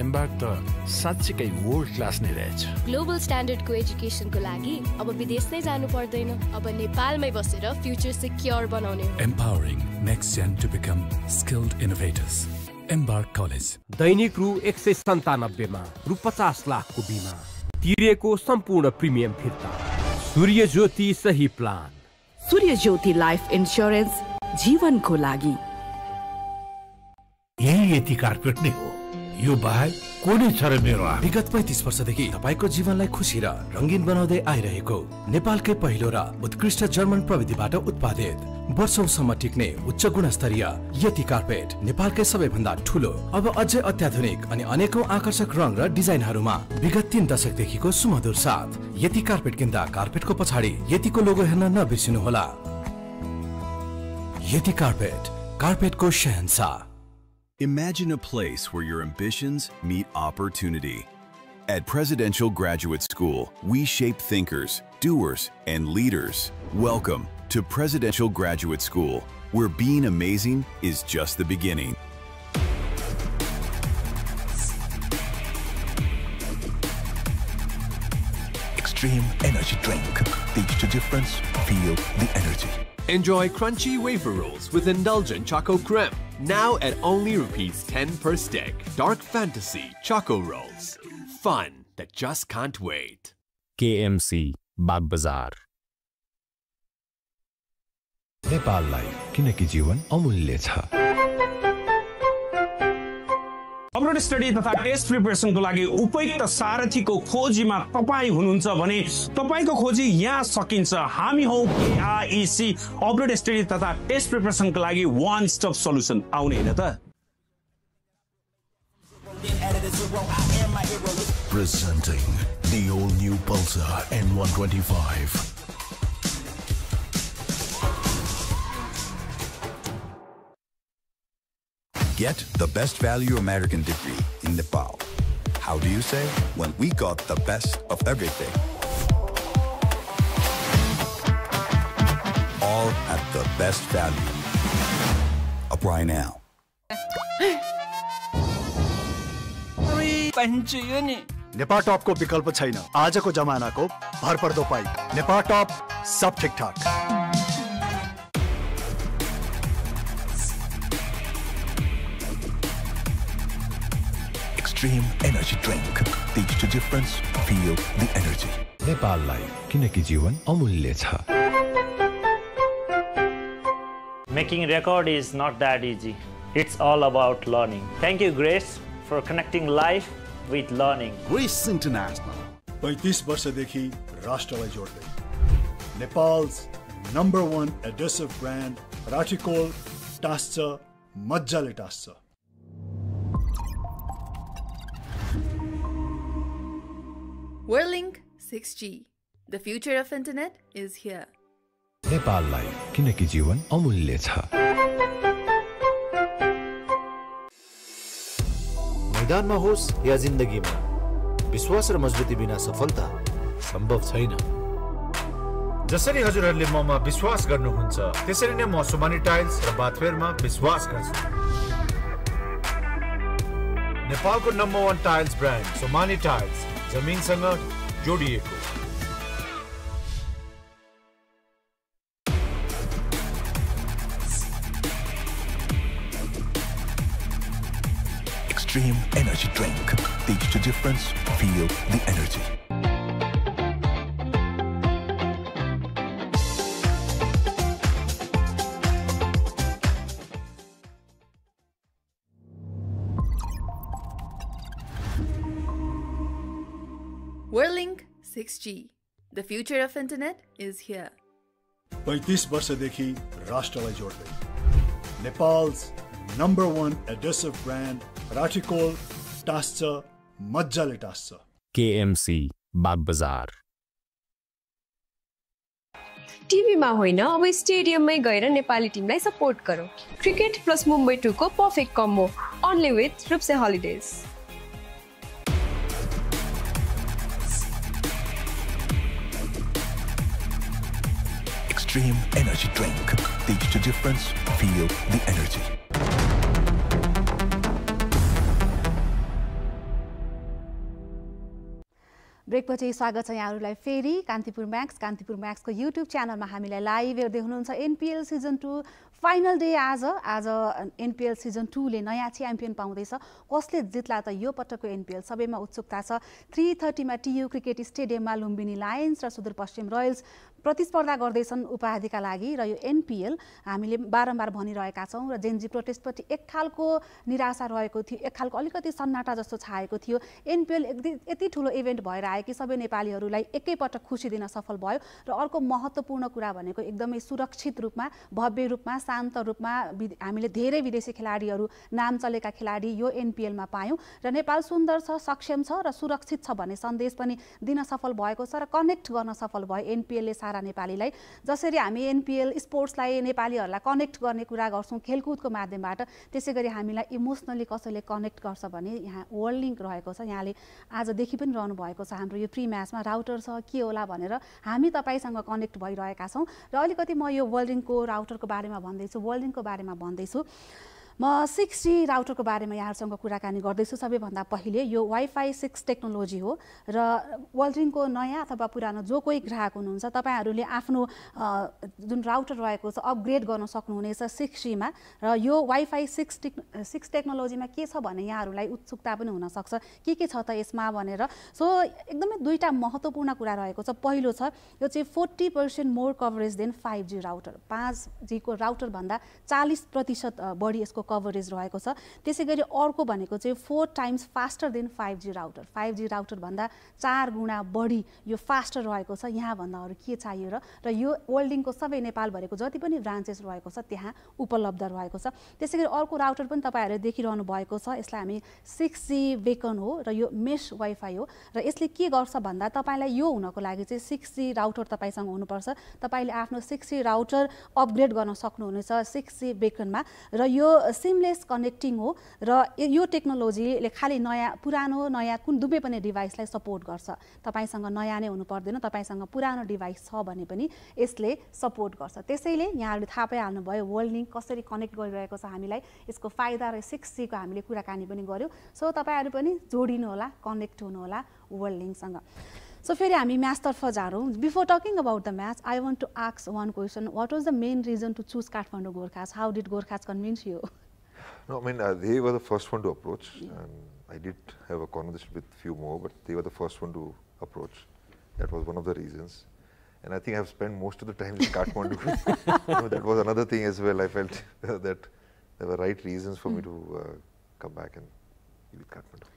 S11: Embark त साच्चै world class नै रहेछ।
S2: Global स्ट्यान्डर्डको एजुकेसनको लागि अब विदेश नै जानु पर्दैन। अब नेपालमै बसेर फ्युचर सिक्योर बनाउने।
S3: Empowering next gen to become skilled innovators. Embark College.
S6: दैनिक रु 197 मा रु 50 लाखको बीमा। तिरेको सम्पूर्ण प्रिमियम फिर्ता। सूर्य ज्योति सही प्लान।
S5: सूर्य ज्योति लाइफ इन्स्योरेन्स जीवनको लागि।
S11: यही यति कार्पेट नै हो। यो बाहेक कुनै छ र मेरो
S19: विगत 35 वर्षदेखि तपाईको जीवनलाई खुशी र रंगीन बनाउँदै आइरहेको नेपालकै पहिलो र उत्कृष्ट जर्मन प्रविधिबाट उत्पादित वर्षौंसम्म टिक्ने उच्च गुणस्तरीय यति कार्पेट नेपालकै सबैभन्दा ठूलो अब अझै अत्याधुनिक अनि अनेकौं आकर्षक रङ र डिजाइनहरुमा विगत 3 दशकदेखिको सुमधुर साथ यति कार्पेट किन्दा कार्पेटको पछाडी यतिको लोगो हेर्न नबिर्सिनु होला। यति carpet, कार्पेटको Shahenshah.
S22: Imagine a place where your ambitions meet opportunity. At Presidential Graduate School, we shape thinkers, doers, and leaders. Welcome to Presidential Graduate School, where being amazing is just the beginning.
S10: Extreme energy drink. Teach the difference. Feel the energy.
S23: Enjoy crunchy wafer rolls with indulgent choco creme. Now at only ₹10 per stick. Dark Fantasy Choco Rolls. Fun that just can't wait.
S12: KMC Bagbazar.
S1: नेपाललाई किनकि जीवन अमूल्य छ।
S13: Upload study तथा test प्रिपरेसनको लागि उपयुक्त सारथीको खोजीमा तपाई हुनुहुन्छ भने तपाईको खोजी यहाँ सकिन्छ। हामी हौ KIEC अपलोड स्टडी तथा टेस्ट प्रिपरेसनको लागि वान स्टप सल्युसन। आउने हैन त।
S11: Presenting the all-new Pulsar N125.
S24: Get the best value American degree in Nepal. How do you say? When we got the best of everything. All at the best value. Apply now.
S14: Nepal top को विकल्प छैन। आजको जमानाको भरपर्दो pipe Nepal top सब ठीक-ठाक।
S10: Extreme energy drink. Teach the difference. Feel the energy.
S1: नेपाललाई किनकि जीवन अमूल्य छ।
S15: Making record is not that easy. It's all about learning. Thank you, Grace, for connecting life with learning.
S11: Grace International.
S14: 35 वर्षदेखि राष्ट्रलाई जोड्दै Nepal's #1 adhesive brand राठीकोल टास्छ मज्जाले टास्छ।
S16: Whirlink 6G. The future of internet is here.
S1: नेपाललाई किनकि जीवन अमूल्य छ।
S7: मैदानमा होस् या जिन्दगीमा विश्वास र मजबुती बिना सफलता सम्भव छैन।
S18: जसरी हजुरहरूले ममा विश्वास गर्नुहुन्छ त्यसरी नै म सुमानी टाइल्स र बाथवेयरमा विश्वास गर्छु। नेपालको #1 टाइल्स ब्रान्ड सुमानी टाइल्स जमिनसँग जोडिएको।
S10: Extreme energy drink. Teach the difference. Feel the energy.
S16: Whirlink 6G. The future of internet is here.
S14: 35 वर्षदेखि राष्ट्रलाई जोड्दै नेपाल's #1 adhesive brand राठीकोल टास्छ मज्जाले टास्छ
S12: KMC बागबजार
S4: टिभीमा होइन अब स्टेडियममै गएर नेपाली टिमलाई सपोर्ट गरौँ क्रिकेट प्लस मुम्बई 2 को perfect combo only with Rupse holidays
S10: Extreme energy drink. Taste the difference, feel the energy.
S9: ब्रेकपछि स्वागत छ यहाँहरूलाई फेरि कान्तिपुर म्याक्सको युट्युब च्यानलमा हामीलाई लाइभ हेर्दै हुनुहुन्छ NPL सिजन 2 फाइनल डे आज NPL सिजन 2 ले नयाँ च्याम्पियन पाउँदैछ कसले जित्ला त यो पटकको NPL सबैमा उत्सुकता छ 3:30 मा TU क्रिकेट स्टेडियममा लुम्बिनी लायन्स र सुदूरपश्चिम रोयल्स प्रतिस्पर्धा गर्दैछन् उपाधिका लागि र यो NPL हामीले बारम्बार भनिरहेका छौं र जेनजी प्रोटेस्टपछि एक खालको निराशा रहेको थियो एक खालको अलिकति सन्नाटा जस्तो छाएको थियो NPL यति ठुलो इभेन्ट भएर आयो कि सबै नेपालीहरूलाई एकैपटक खुसी दिन सफल भयो र अर्को महत्त्वपूर्ण कुरा भनेको एकदमै सुरक्षित रूपमा भव्य रूपमा शान्त रूपमा हामीले धेरै विदेशी खेलाडीहरू नाम चलेका खेलाडी यो NPL मा पायौं र नेपाल सुन्दर छ सक्षम छ र सुरक्षित छ भन्ने सन्देश पनि दिन सफल भएको छ र कनेक्ट गर्न सफल भयो NPL ले सारा नेपालीलाई जसरी हामी NPL स्पोर्ट्सलाई नेपालीहरूलाई कनेक्ट गर्ने कुरा गर्छौं खेलकुदको माध्यमबाट त्यसैगरी हामीलाई इमोसनली कसैले कनेक्ट गर्छ भने यहाँ वर्ल्ड लिंक रहेको छ यहाँले आज देखि पनि रहनु भएको छ हाम्रो यो प्री म्याचमा राउटर छ के होला भनेर हामी तपाईसँग कनेक्ट भइरहेका छौं र अलिकति म यो वर्ल्ड लिंकको राउटरको बारेमा भन्दैछु वर्ल्ड लिंकको बारेमा भन्दैछु म 6G राउटरको बारेमा यहाँहरुसँग कुराकानी गर्दैछु सबैभन्दा पहिले यो वाइफाई 6 टेक्नोलोजी हो र वर्ल्ड लिंकको नयाँ अथवा पुरानो जो कोही ग्राहक हुनुहुन्छ तपाईहरुले आफ्नो जुन राउटर रहेको छ अपग्रेड गर्न सक्नुहुनेछ 6G मा र यो वाइफाई 6 टेक्नोलोजीमा के छ भने यहाँहरुलाई उत्सुकता पनि हुन सक्छ के छ त यसमा भनेर सो एकदमै दुईटा महत्त्वपूर्ण कुरा रहेको छ पहिलो छ यो चाहिँ 40% मोर coverage then 5G router 5G को राउटर भन्दा 40% बढी यसको कभरेज रहेको छ त्यसैगरी अर्को भनेको चाहिँ 4 times faster than 5G router 5G router भन्दा 4 गुणा बढी यो फास्टर रहेको छ यहाँ भन्दा अरु के चाहियो र यो वर्ल्ड लिंकको सबै नेपाल भरेको जति पनि ब्रान्चेस रहेको छ त्यहाँ उपलब्ध रहेको छ त्यसैगरी अर्को राउटर पनि तपाईहरुले देखिरहनु भएको छ यसलाई हामी 6G बेकन हो र यो मेश वाइफाई हो र यसले के गर्छ भन्दा तपाईलाई यो हुनको लागि चाहिँ 6G राउटर तपाईसँग हुनुपर्छ तपाईले आफ्नो 6G राउटर अपग्रेड गर्न सक्नुहुनेछ 6G बेकनमा र यो सिमलेस कनेक्टिङ हो र यो टेक्नोलोजीले खाली पुरानो नयाँ कुन दुवै पनि डिभाइसलाई सपोर्ट गर्छ तपाईसँग नयाँ नै हुनु पर्दैन तपाईसँग पुरानो डिभाइस छ भने पनि यसले सपोर्ट गर्छ त्यसैले यहाँहरुले थाहा पाइहाल्नु भयो वर्ल्ड लिंक कसरी कनेक्ट गरिरहेको छ हामीलाई यसको फाइदा र 6G को हामीले कुराकानी पनि गर्यौ सो तपाईहरु पनि जोडिनु होला कनेक्ट हुनु होला वर्ल्ड लिंकसँग So, हामी match तर्फ जारौँ. Before talking about the match, I want to ask one question. What was the main reason to choose Kathmandu Gorkhas? How did Gorkhas convince you?
S17: No, I mean, they were the first one to approach. And I did have a conversation with few more, but they were the first one to approach. That was one of the reasons. And I think I've spent most of the time in Kathmandu. That was another thing as well. I felt that there were right reasons for me to come back and be with Kathmandu.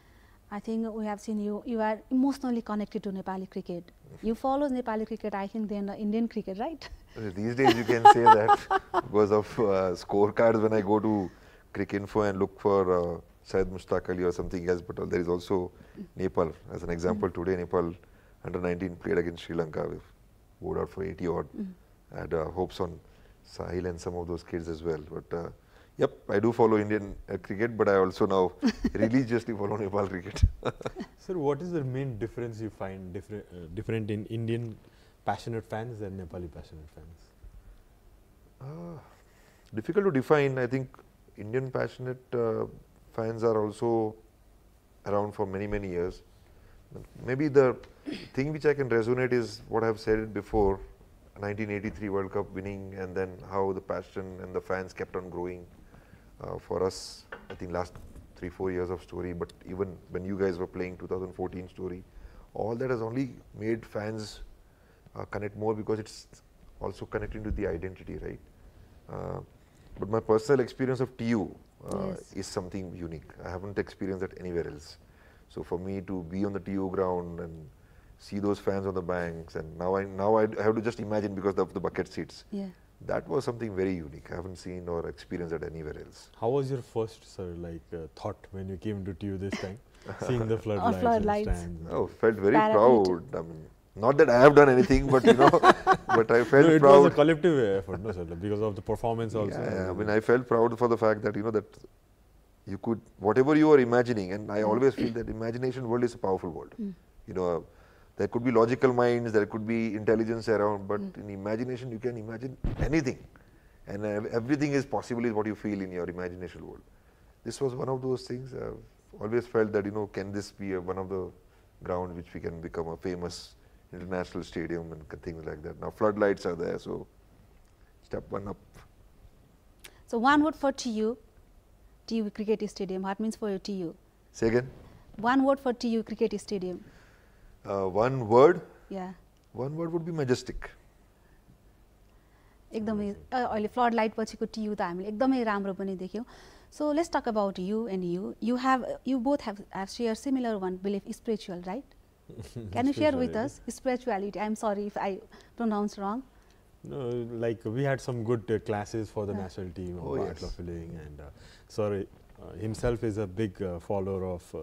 S9: I think we have seen you are emotionally connected to Nepali cricket. You follow Nepali cricket, I think, than the Indian cricket, right?
S17: These days you can say that because of scorecards when I go to Cricinfo and look for Syed Mushtaq Ali or something else, but there is also Nepal. As an example, today Nepal under 19 played against Sri Lanka. We've bowled out for 80 odd. I had hopes on Sahil and some of those kids as well. But yep, I do follow Indian cricket, but I also now religiously follow Nepal cricket.
S20: Sir, what is the main difference you find different in Indian passionate fans and Nepali passionate fans?
S17: Difficult to define. I think Indian passionate fans are also around for many, many years. Maybe the thing which I can resonate is what I have said before, 1983 World Cup winning, and then how the passion and the fans kept on growing. For us, I think last 3-4 years of story, but even when you guys were playing 2014 story, all that has only made fans connect more because it's also connecting to the identity, right? But my personal experience of TU is something unique. I haven't experienced that anywhere else. So for me to be on the TU ground and see those fans on the banks, and now I have to just imagine because of the bucket seats.
S9: Yeah.
S17: That was something very unique. I haven't seen or experienced that anywhere else.
S20: How was your first, sir, thought when you came to TU this time, seeing the floodlights?
S9: Floodlights.
S17: Oh, felt very proud. I mean, not that I have done anything, but you know, but I felt
S20: it
S17: proud.
S20: Was a collective effort, no, sir, because of the performance also.
S17: Yeah, I mean, I felt proud for the fact that that you could, whatever you were imagining, and I always feel that imagination world is a powerful world. There could be logical minds, there could be intelligence around, but in imagination you can imagine anything, and everything is possible is what you feel in your imagination world. This was one of those things. I've always felt that can this be one of the grounds which we can become a famous international stadium and things like that. Now floodlights are there, so step one up.
S9: So one word for TU Cricket Stadium. What means for your TU?
S17: Say again.
S9: One word for TU Cricket Stadium.
S17: One word?
S9: Yeah.
S17: One word would be majestic.
S9: एकदमै अहिले flood light पछिको TU त हामीले एकदमै राम्रो पनि देख्यौं. So let's talk about you and you. You both have shared similar one belief, spiritual, right? Can you share with us spirituality? I'm sorry if I pronounce wrong.
S20: No, like we had some good classes for the national team of art of living, and sir himself is a big follower of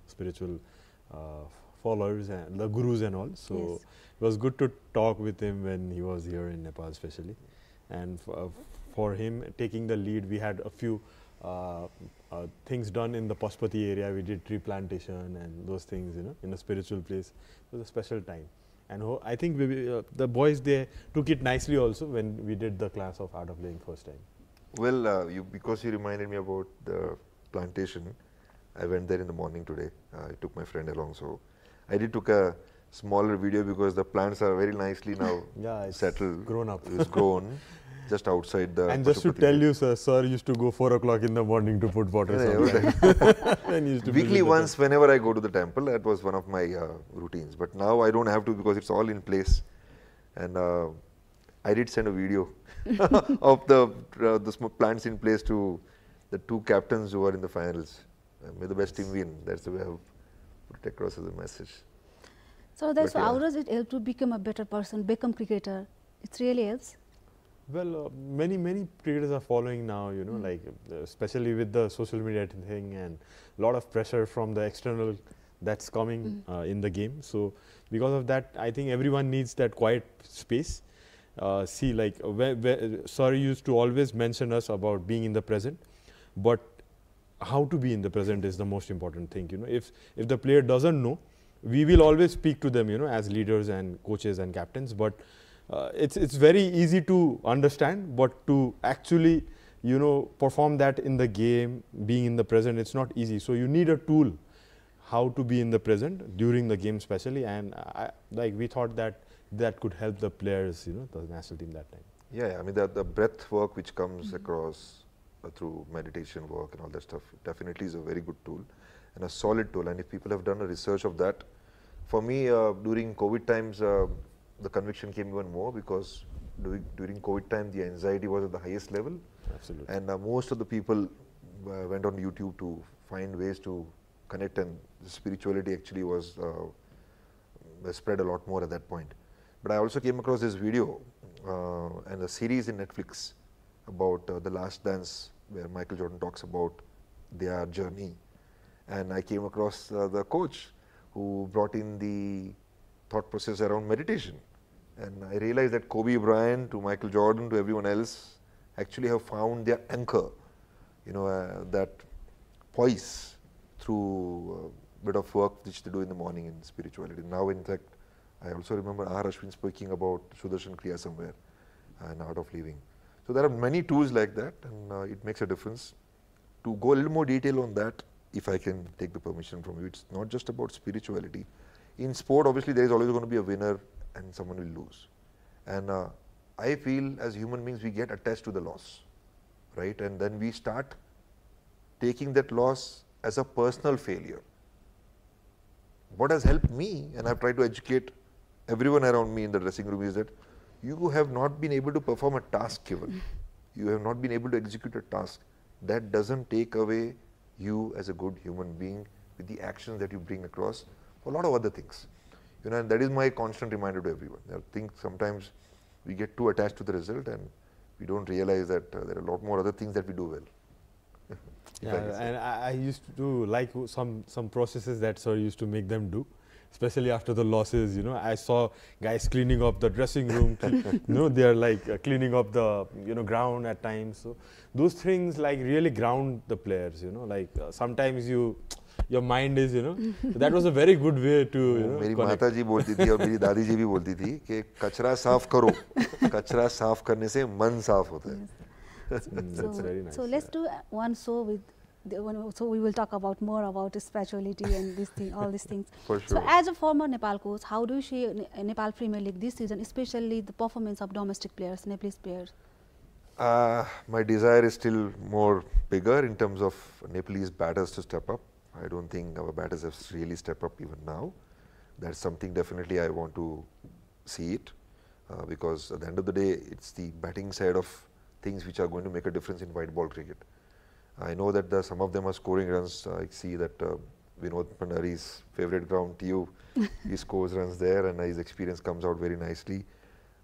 S20: spiritual followers and the gurus and all. So it was good to talk with him when he was here in Nepal, especially. And for him taking the lead, we had a few things done in the Pashupati area. We did tree plantation and those things, in a spiritual place. It was a special time. And I think the boys, they took it nicely also when we did the class of art of living first time.
S17: Well, because you reminded me about the plantation, I went there in the morning today. I took my friend along, so I took a smaller video because the plants are very nicely now settled.
S20: Grown up.
S17: It's grown just outside the.
S20: And just to tell you, sir used to go 4 o'clock in the morning to put water.
S17: Weekly once, whenever I go to the temple, that was one of my routines. But now I don't have to because it's all in place. And I did send a video of the plants in place to the 2 captains who are in the finals. May the best team win. That's the way I've put it across as a message.
S9: So that's how does it help to become a better person, become cricketer? It really helps.
S20: Well, many cricketers are following now, like especially with the social media thing and a lot of pressure from the external that's coming in the game. So because of that, I think everyone needs that quiet space. See, like Sir used to always mention us about being in the present, but how to be in the present is the most important thing. If the player doesn't know, we will always speak to them, as leaders and coaches and captains. But it's very easy to understand, but to actually, perform that in the game, being in the present, it's not easy. So you need a tool how to be in the present during the game, especially. And we thought that could help the players, the national team that time.
S17: Yeah, I mean the breath work which comes across through meditation work and all that stuff definitely is a very good tool and a solid tool. And if people have done a research of that, for me during COVID times, the conviction came even more because during COVID time the anxiety was at the highest level.
S20: Absolutely.
S17: And most of the people went on YouTube to find ways to connect, and spirituality actually was spread a lot more at that point. But I also came across this video and a series in Netflix about The Last Dance, where Michael Jordan talks about their journey. And I came across the coach who brought in the thought process around meditation. And I realized that Kobe Bryant to Michael Jordan to everyone else actually have found their anchor, that poise through a bit of work which they do in the morning in spirituality. Now, in fact, I also remember R. Ashwin speaking about Sudarshan Kriya somewhere and art of living. So there are many tools like that, and it makes a difference. To go a little more detail on that, if I can take the permission from you, it's not just about spirituality. In sport, obviously, there is always going to be a winner and someone will lose. And I feel as human beings, we get attached to the loss, right? And then we start taking that loss as a personal failure. What has helped me, and I've tried to educate everyone around me in the dressing room, is that you have not been able to perform a task given. You have not been able to execute a task. That doesn't take away you as a good human being with the actions that you bring across for a lot of other things. and that is my constant reminder to everyone. I think sometimes we get too attached to the result and we don't realize that there are a lot more other things that we do well.
S20: Yeah, and I used to like some processes that sir used to make them do, especially after the losses. I saw guys cleaning up the dressing room. They are like cleaning up the ground at times. So those things like really ground the players. Sometimes your mind is so that was a very good way to
S17: मेरी माता जी बोलती थी और मेरी दादी जी भी बोलती थी कि कचरा साफ करो, कचरा साफ करने से मन साफ होता है.
S20: That's very nice.
S9: So let's do one show with. So we will talk about more about spirituality and this thing, all these things.
S17: For sure.
S9: So as a former Nepal coach, how do you see Nepal Premier League this season, especially the performance of domestic players, Nepalese players?
S17: My desire is still more bigger in terms of Nepalese batters to step up. I don't think our batters have really stepped up even now. That's something definitely I want to see it because at the end of the day, it's the batting side of things which are going to make a difference in white ball cricket. I know that some of them are scoring runs. I see that Vinod Pandari's favorite ground, TU, he scores runs there and his experience comes out very nicely.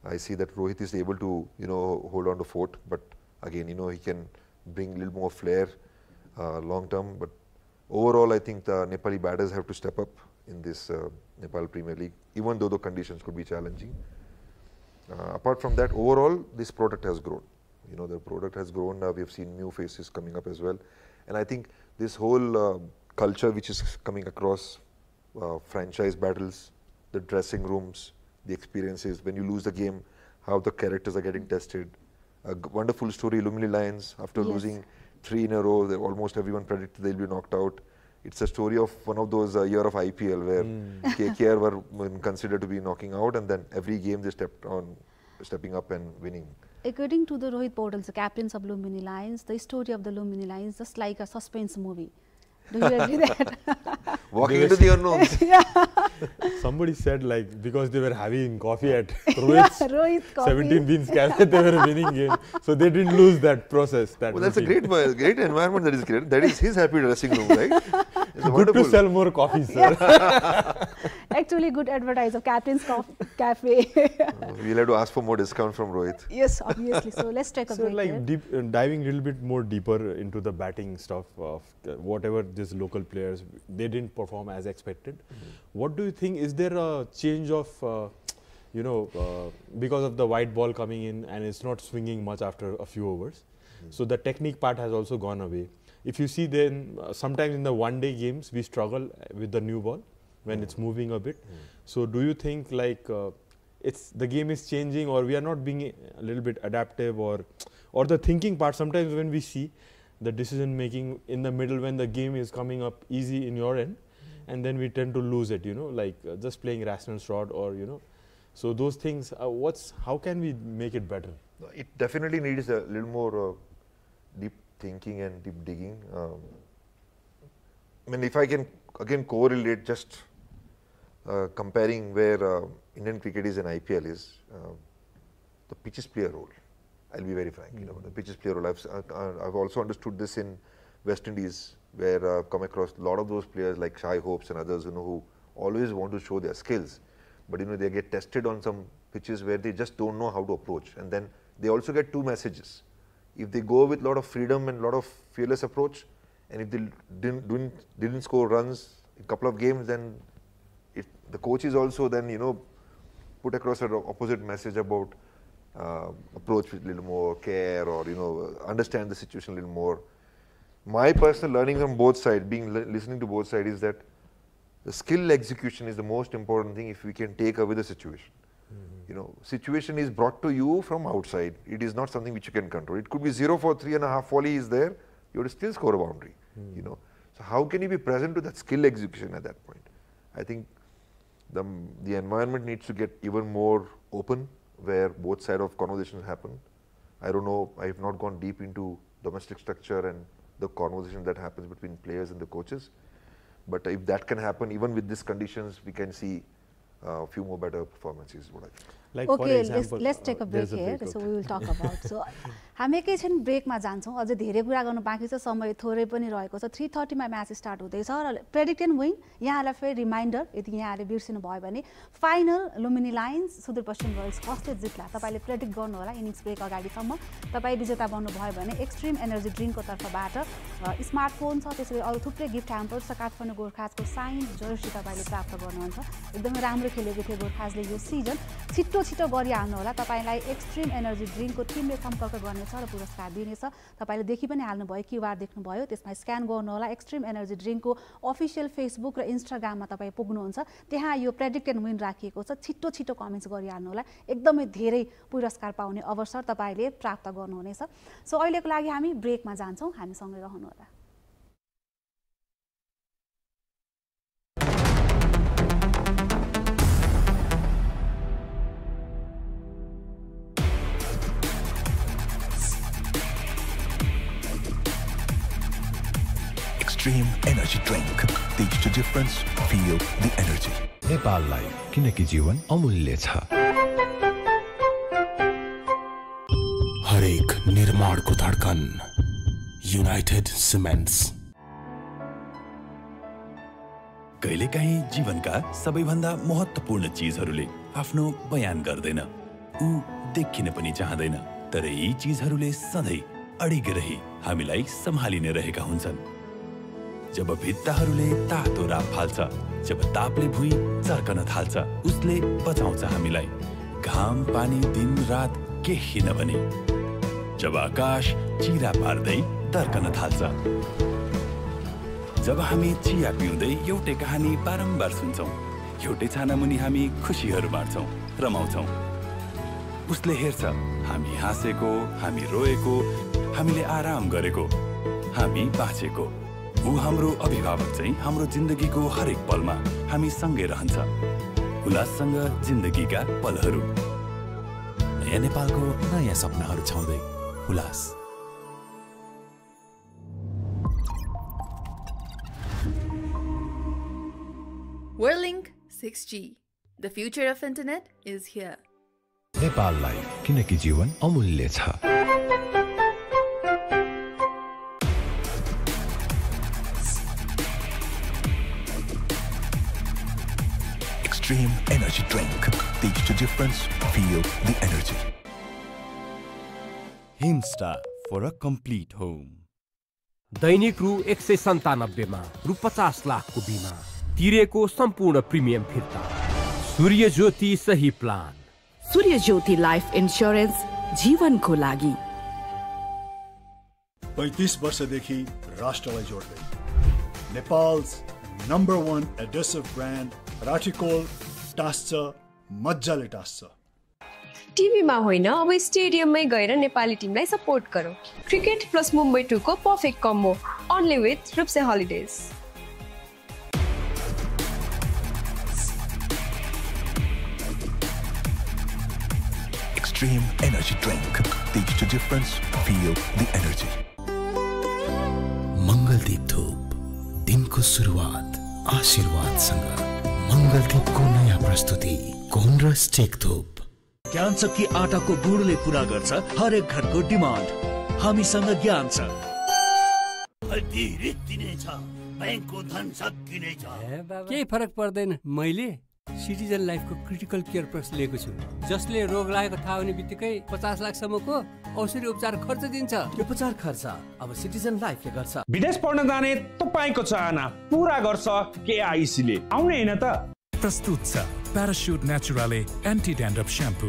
S17: I see that Rohit is able to, hold on to fort, but again, he can bring a little more flair long term. But overall, I think the Nepali batters have to step up in this Nepal Premier League, even though the conditions could be challenging. Apart from that, overall, this product has grown. The product has grown. We have seen new faces coming up as well. And I think this whole culture which is coming across franchise battles, the dressing rooms, the experiences, when you lose the game, how the characters are getting tested. A wonderful story, Lumbini Lions, after losing 3 in a row, almost everyone predicted they'll be knocked out. It's a story of one of those year of IPL where KKR were considered to be knocking out and then every game they stepping up and winning.
S9: According to the Rohit Portal, the captains of Lumbini Lions, the story of the Lumbini Lions just like a suspense movie. Do you agree that?
S17: Walking into the unknowns.
S20: Somebody said because they were having coffee at Rohit's 17 beans cafe, they were winning game. So they didn't lose that process.
S17: That's a great environment that is created. That is his happy dressing room, right? It's
S20: good
S17: wonderful.
S20: To sell more coffee, sir.
S9: Actually, good advertise of Captain's Cafe.
S17: We'll have to ask for more discount from Rohit.
S9: Yes, obviously. So let's take a break.
S20: Diving a little bit more deeper into the batting stuff of whatever these local players, they didn't perform as expected. What do you think? Is there a change of, because of the white ball coming in and it's not swinging much after a few overs? So the technique part has also gone away. If you see then sometimes in the one-day games, we struggle with the new ball when it's moving a bit. So do you think the game is changing or we are not being a little bit adaptive or the thinking part? Sometimes when we see the decision making in the middle when the game is coming up easy in your end and then we tend to lose it, just playing rational shot or, so those things, how can we make it better?
S17: It definitely needs a little more deep thinking and deep digging. If I can again correlate just comparing where Indian cricket is and IPL is, the pitches play a role. I'll be very frank. The pitches play a role. I've also understood this in West Indies, where I've come across a lot of those players like Shai Hopes and others, who always want to show their skills, but they get tested on some pitches where they just don't know how to approach, and then they also get two messages. If they go with a lot of freedom and a lot of fearless approach, and if they didn't score runs in a couple of games, then the coaches also then put across an opposite message about approach with a little more care or understand the situation a little more. My personal learning from both sides, listening to both sides, is that the skill execution is the most important thing if we can take away the situation. Situation is brought to you from outside. It is not something which you can control. It could be 0 for 3.5 volley is there. You have to still score a boundary. So how can you be present to that skill execution at that point? I think the environment needs to get even more open, where both sides of conversations happen. I don't know. I have not gone deep into domestic structure and the conversation that happens between players and the coaches. But if that can happen, even with these conditions, we can see a few more better performances. What I think.
S20: Like
S9: Okay,
S20: for example,
S9: let's take a break here. So we will talk about. So हामी एकैछिन ब्रेकमा जान्छौँ. अझै धेरै कुरा गर्नु बाँकी छ, समय थोरै पनि रहेको छ. 3:30 मा म्याच स्टार्ट हुँदैछ र प्रेडिक्ट एन्ड विन यहाँलाई फेरि रिमाइन्डर यदि यहाँले बिर्सिनु भयो भने final Lumbini Lions Sudurpashchim Royals कसले जित्ला तपाईले प्रेडिक्ट गर्नु होला. इनिङ्स ब्रेक अगाडिसम्म तपाई विजेता बन्नु भयो भने एक्सट्रिम एनर्जी ड्रिङ्कको तर्फबाट स्मार्टफोन छ, त्यसैले अरू थुप्रै गिफ्ट ह्याम्पर छ. काठमाडौँ गोर्खाजको साइन जर्सी तपाईले प्राप्त गर्नुहुन्छ. एकदमै राम्रो खेलेको थियो गोर्खाजले यो सिजन. छिटो गरिहाल्नु होला. तपाईलाई एक्सट्रिम एनर्जी ड्रिङ्कको टिमले सम्पर्क गर्नेछ र पुरस्कार दिनेछ. तपाईले देखि पनि हाल्नुभयो, क्युआर देख्नुभयो, त्यसमा स्क्यान गर्नु होला. एक्सट्रिम एनर्जी ड्रिङ्कको अफिसियल फेसबुक र इन्स्टाग्राममा तपाईँ पुग्नुहुन्छ. त्यहाँ यो प्रेडिक्ट एन्ड विन राखिएको छ. छिटो कमेन्ट्स गरिहाल्नु होला. एकदमै धेरै पुरस्कार पाउने अवसर तपाईले प्राप्त गर्नुहुनेछ. सो अहिलेको लागि हामी ब्रेकमा जान्छौँ. हामीसँगै रहनुहोला.
S10: Extreme energy drink. Teach the difference. Feel the energy.
S1: नेपाललाई किनकि जीवन अमूल्य छ.
S11: हरेक निर्माणको धड्कन युनाइटेड सिमेन्ट्स.
S24: कहिलेकाहीँ जीवनका सबैभन्दा महत्त्वपूर्ण चीजहरूले आफ्नो बयान गर्दैन. ऊ देखिन पनि चाहदैन. तर यी चीजहरूले सधैँ अडिग रही हामीलाई सम्हालिने रहेका हुन्छन्. जब भित्ताहरूले तातो राप फाल्छ, जब तापले भुइँ चर्कन थाल्छ, उसले बचाउँछ हामीलाई. घाम पानी दिन रात केही नभने. जब आकाश चिरा पार्दै दर्कन थाल्छ, जब हामी चिया पिउँदै एउटै कहानी बारम्बार सुन्छौँ, एउटै छानामुनि हामी खुसीहरू बाँड्छौँ, रमाउँछौँ. उसले हेर्छ हामी हाँसेको, हामी रोएको, हामीले आराम गरेको, हामी बाँचेको. ऊ हाम्रो अभिभावक चाहिँ हाम्रो जिन्दगीको हरेक पलमा हामी सँगै रहन्छ. उल्लाससँग जिन्दगीका पलहरू. नयाँ नेपालको नयाँ सपनाहरू छाउँदै उल्लास.
S16: Whirlink 6G. The future of internet is here.
S1: नेपाललाई किनकि जीवन अमूल्य छ.
S10: Extreme energy drink. Teach the difference. Feel the energy.
S12: Himsta for a complete home.
S6: दैनिक रु 197 मा रु 50 लाखको बिमा. तिरेको सम्पूर्ण प्रिमियम फिर्ता. सूर्य ज्योति सही प्लान.
S5: सूर्य ज्योति लाइफ इन्स्योरेन्स जीवनको लागि.
S14: 35 वर्षदेखि राष्ट्रलाई जोड्दै नेपाल's #1 adhesive brand राठीकोल टास्छ, मज्जाले टास्छ.
S4: टिभीमा होइन, अब स्टेडियममै गएर नेपाली टिमलाई सपोर्ट गरौँ. क्रिकेट प्लस मुम्बई 2 को perfect combo. Only with Rupse holidays.
S10: Extreme energy drink. Teach the difference. Feel the energy.
S11: Mangaldeep धूप. दिनको सुरुवात आशीर्वादसँग. मङ्गलदीपको नयाँ प्रस्तुति कोन र स्टेक धूप.
S7: ज्ञान छ कि आटाको गुडले पूरा गर्छ हरेक घरको डिमान्ड. हामीसँग ज्ञान छ.
S2: हल्दी रित्तिने छ, बैंकको धन सकिने छ.
S3: केही फरक पर्दैन. मैले सिटिजन लाइफको क्रिटिकल केयर प्लस लिएको छु, जसले रोग लागेको थाहा हुने बित्तिकै 50 लाखसम्मको औषधि उपचार खर्च दिन्छ.
S19: उपचार खर्च अब सिटिजन लाइफले गर्छ.
S13: विदेश पढ्न जाने तपाईको चाहना पूरा गर्छ केआईसी ले. आउने हैन त.
S8: प्रस्तुत छ प्याराशुट नेचुरले एन्टी ड्यान्ड्रफ स्याम्पू.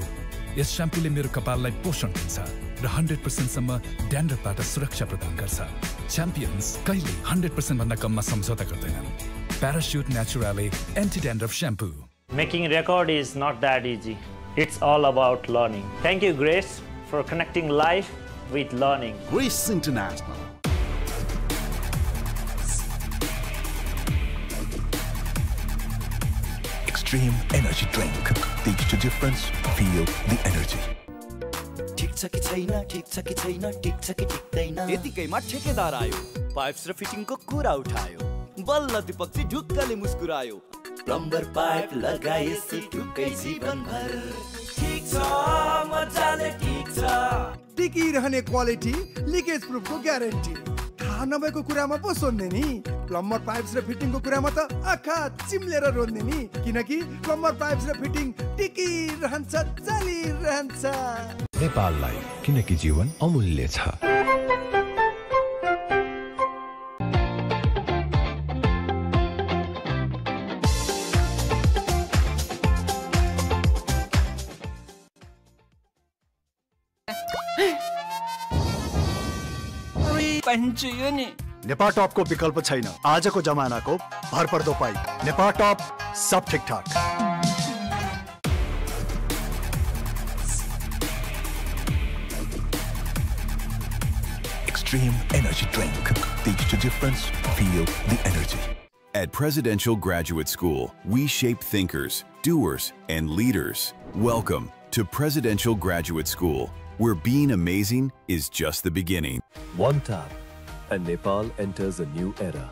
S8: यस स्याम्पूले मेरो कपाललाई पोषण दिन्छ र 100% सम्म ड्यान्ड्रफबाट सुरक्षा प्रदान गर्छ. च्याम्पियन्स कहिले 100% भन्दा कममा सम्झौता गर्दैनन्. प्याराशुट नेचुरले anti dandruff shampoo.
S15: Making record is not that easy. It's all about learning. Thank you, Grace, for connecting life with learning.
S11: Grace International.
S10: Extreme energy drink. Teach the difference. Feel the energy.
S2: ठीक छ कि छैन, ठीक छ कि छैन, ठीक छ कि ठिक्दैन.
S21: यतिकैमा ठेकेदार आयो. पाइप्स र फिटिङको कुरा उठायो. बल्ल दिपकजी ढुक्कले मुस्कुरायो.
S2: प्लम्बर पाइप लगाएपछि ढुक्कै जीवनभर.
S17: मजाले ठिक छ टिकिरहने क्वालिटी लिकेज प्रुफको ग्यारेन्टी थाहा नभएको कुरामा पो सोध्ने नि प्लम्बर पाइप्स र फिटिङको कुरामा त आँखा चिम्लेर रोज्ने नि किनकि प्लम्बर पाइप्स र फिटिङ टिकिरहन्छ चलिरहन्छ
S1: नेपाललाई किनकि जीवन अमूल्य छ
S14: नेपाल टपको विकल्प छैन आजको जमानाको भरपर्दो पाइप नेपाल टप सब ठिकठाक
S10: Extreme energy drink. Teach the difference, feel the energy.
S18: At Presidential Graduate School, we shape thinkers, doers, and leaders. Welcome to Presidential Graduate School, where being amazing is just the beginning.
S22: One tap, and Nepal enters a new era.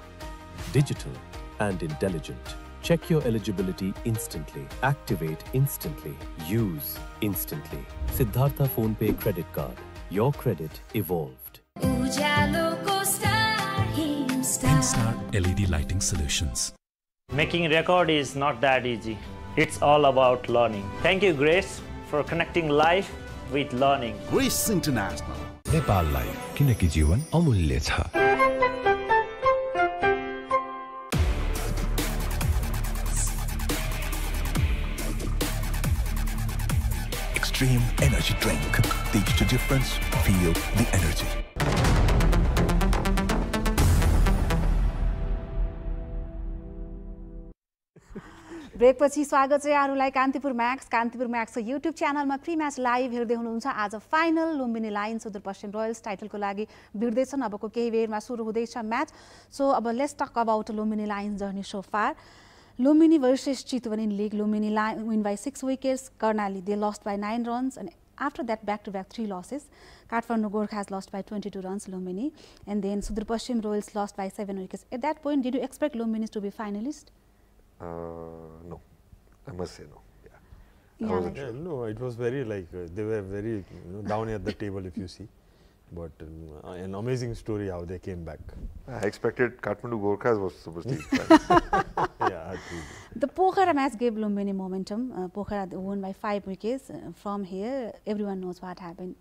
S22: Digital and intelligent. Check your eligibility instantly. Activate instantly. Use instantly. Siddhartha PhonePe credit card. Your credit evolved.
S8: Star LED lighting solutions.
S15: Making record is not that easy. It's all about learning. Thank you, Grace, for connecting life with learning.
S1: Grace International. नेपाललाई किनकि जीवन अमूल्य छ
S10: Extreme energy drink. Teach the difference, feel the energy.
S9: ब्रेकपछि स्वागत छ यहाँहरूलाई कान्तिपुर म्याक्सको युट्युब च्यानलमा प्री म्याच लाइभ हेर्दै हुनुहुन्छ आज final Lumbini Lions Sudurpashchim Royals टाइटलको लागि भिड्दैछन् अबको केही बेरमा सुरु हुँदैछ म्याच सो अब let's talk about Lumbini Lions journey so far Lumbini versus Chitwan League. Lumbini win by 6 wickets. Karnali, they lost by 9 runs. And after that, back-to-back 3 losses. Kathmandu Gorkhas lost by 22 runs, Lumbini. And then Sudurpaschim Royals lost by 7 wickets. At that point, did you expect Lumbini to be finalist?
S23: No. I must say no.
S20: Yeah. I wasn't sure. No, it was very they were very down at the table if you see. But an amazing story how they came back.
S23: I expected Kathmandu Gorkhas was supposed to be
S20: Yeah,
S9: the Pokhara match gave Lumbini momentum. Pokhara won by 5 wickets. From here, everyone knows what happened.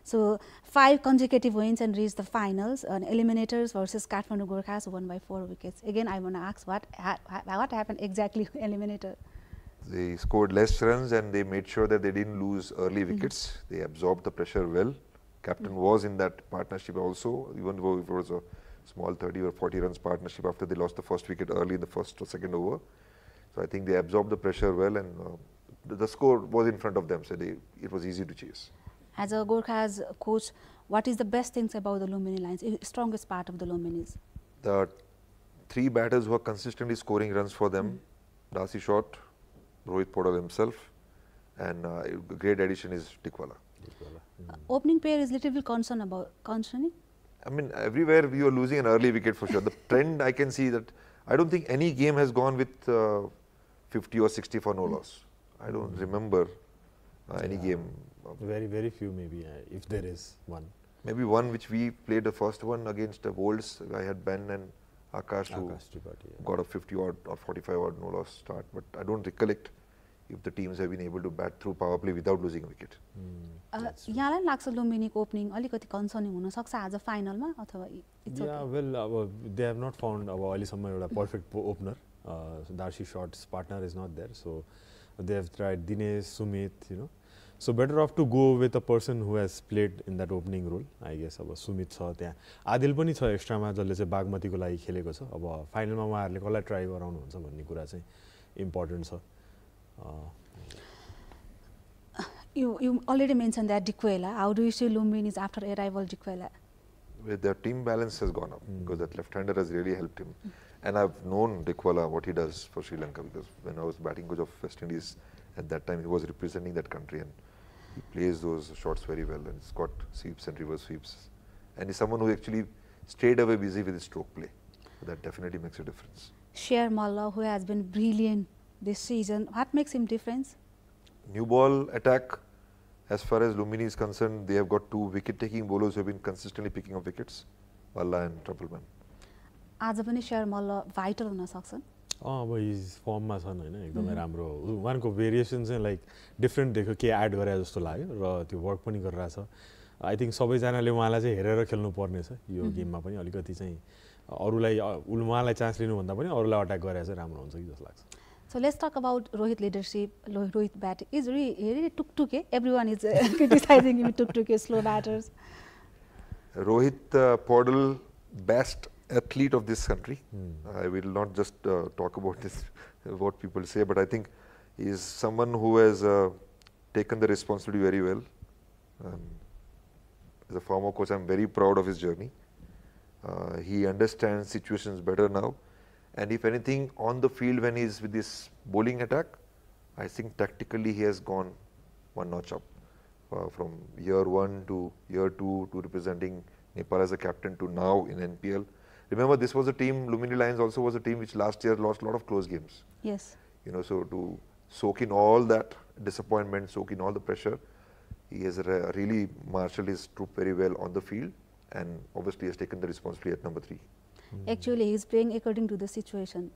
S9: So 5 consecutive wins and reached the finals. Eliminators versus Kathmandu Gorkhas won by 4 wickets. Again, I want to ask what happened exactly eliminator?
S23: They scored less runs and they made sure that they didn't lose early wickets. They absorbed the pressure well. Captain was in that partnership also, even though it was a small 30 or 40 runs partnership after they lost the first wicket early in the first or second over. So I think they absorbed the pressure well and the score was in front of them, so it was easy to chase.
S9: As a Gorkha's coach, what is the best things about the Lumbini Lions, strongest part of the Lumbinis?
S23: The 3 batters who are consistently scoring runs for them, Darcy Short, Rohit Podal himself, and a great addition is Dikwala.
S9: Opening pair is little bit concerning?
S23: I mean, everywhere we were losing an early wicket for sure. The trend I can see that I don't think any game has gone with 50 or 60 for no loss. I don't remember any game.
S20: Very, very few maybe, if there is one.
S23: Maybe one which we played the first one against the Wolves. I had Ben and Akash who got a 50 odd or 45 odd no loss start. But I don't recollect if the teams have been able to bat through power play without losing a wicket.
S9: यहाँलाई लाग्छ लुम्बिनीको opening अलिकति concerning हुन सक्छ आज फाइनलमा अथवा
S20: Yeah, well, they have not found अहिलेसम्म एउटा perfect opener. Darcy Short's partner is not there, so they have tried Dinesh, Sumit, So better off to go with a person who has played in that opening role. I guess अब सुमित छ त्यहाँ आदिल पनि छ एक्स्ट्रामा जसले चाहिँ बागमतीको लागि खेलेको छ अब फाइनलमा उहाँहरूले कसलाई ट्राई गराउनुहुन्छ भन्ने कुरा चाहिँ इम्पोर्टेन्ट छ.
S9: You already mentioned that Dikwala. How do you see Lumbini's after arrival Dikwala?
S23: Their team balance has gone up because that left-hander has really helped him. And I've known Dikwala what he does for Sri Lanka because when I was batting coach of West Indies at that time he was representing that country and he plays those shots very well and he's got sweeps and reverse sweeps. And he's someone who actually stayed away busy with his stroke play. So that definitely makes a difference.
S9: Sher Malla, who has been brilliant this season, what makes him difference?
S23: new ball attack, as far as Lumbini is concerned, they have got 2 wicket-taking bowlers who have been consistently picking up wickets, Balla and Trumpleman.
S9: आज पनि share मल्ल vital हुन सक्छन्
S20: अब his फर्ममा छन् होइन एकदमै राम्रो उहाँको भेरिएसन चाहिँ लाइक डिफ्रेन्ट देख्यो के एड गरे जस्तो लाग्यो र त्यो वर्क पनि गरिरहेछ आई थिङ्क सबैजनाले उहाँलाई चाहिँ हेरेर खेल्नु पर्नेछ यो गेममा पनि अलिकति चाहिँ अरूलाई उहाँलाई चान्स लिनुभन्दा पनि अरूलाई अट्याक गरेर चाहिँ राम्रो हुन्छ कि जस्तो लाग्छ
S9: So let's talk about Rohit leadership. Rohit bat is really tuk-tuke. Everyone is criticizing him tuk-tuke, slow batters.
S23: Rohit Podal, best athlete of this country. I will not just talk about this, what people say, but I think he is someone who has taken the responsibility very well. As a former coach, I am very proud of his journey. He understands situations better now. And if anything, on the field when he is with this bowling attack, I think tactically he has gone one notch up. From year 1 to year 2 to representing Nepal as a captain to now in NPL. Remember, this was a team, Lumbini Lions also was a team which last year lost a lot of close games.
S9: Yes.
S23: You know, so to soak in all that disappointment, soak in all the pressure, he has really marshaled his troop very well on the field and obviously has taken the responsibility at number 3.
S9: Actually, he is playing according to the situation.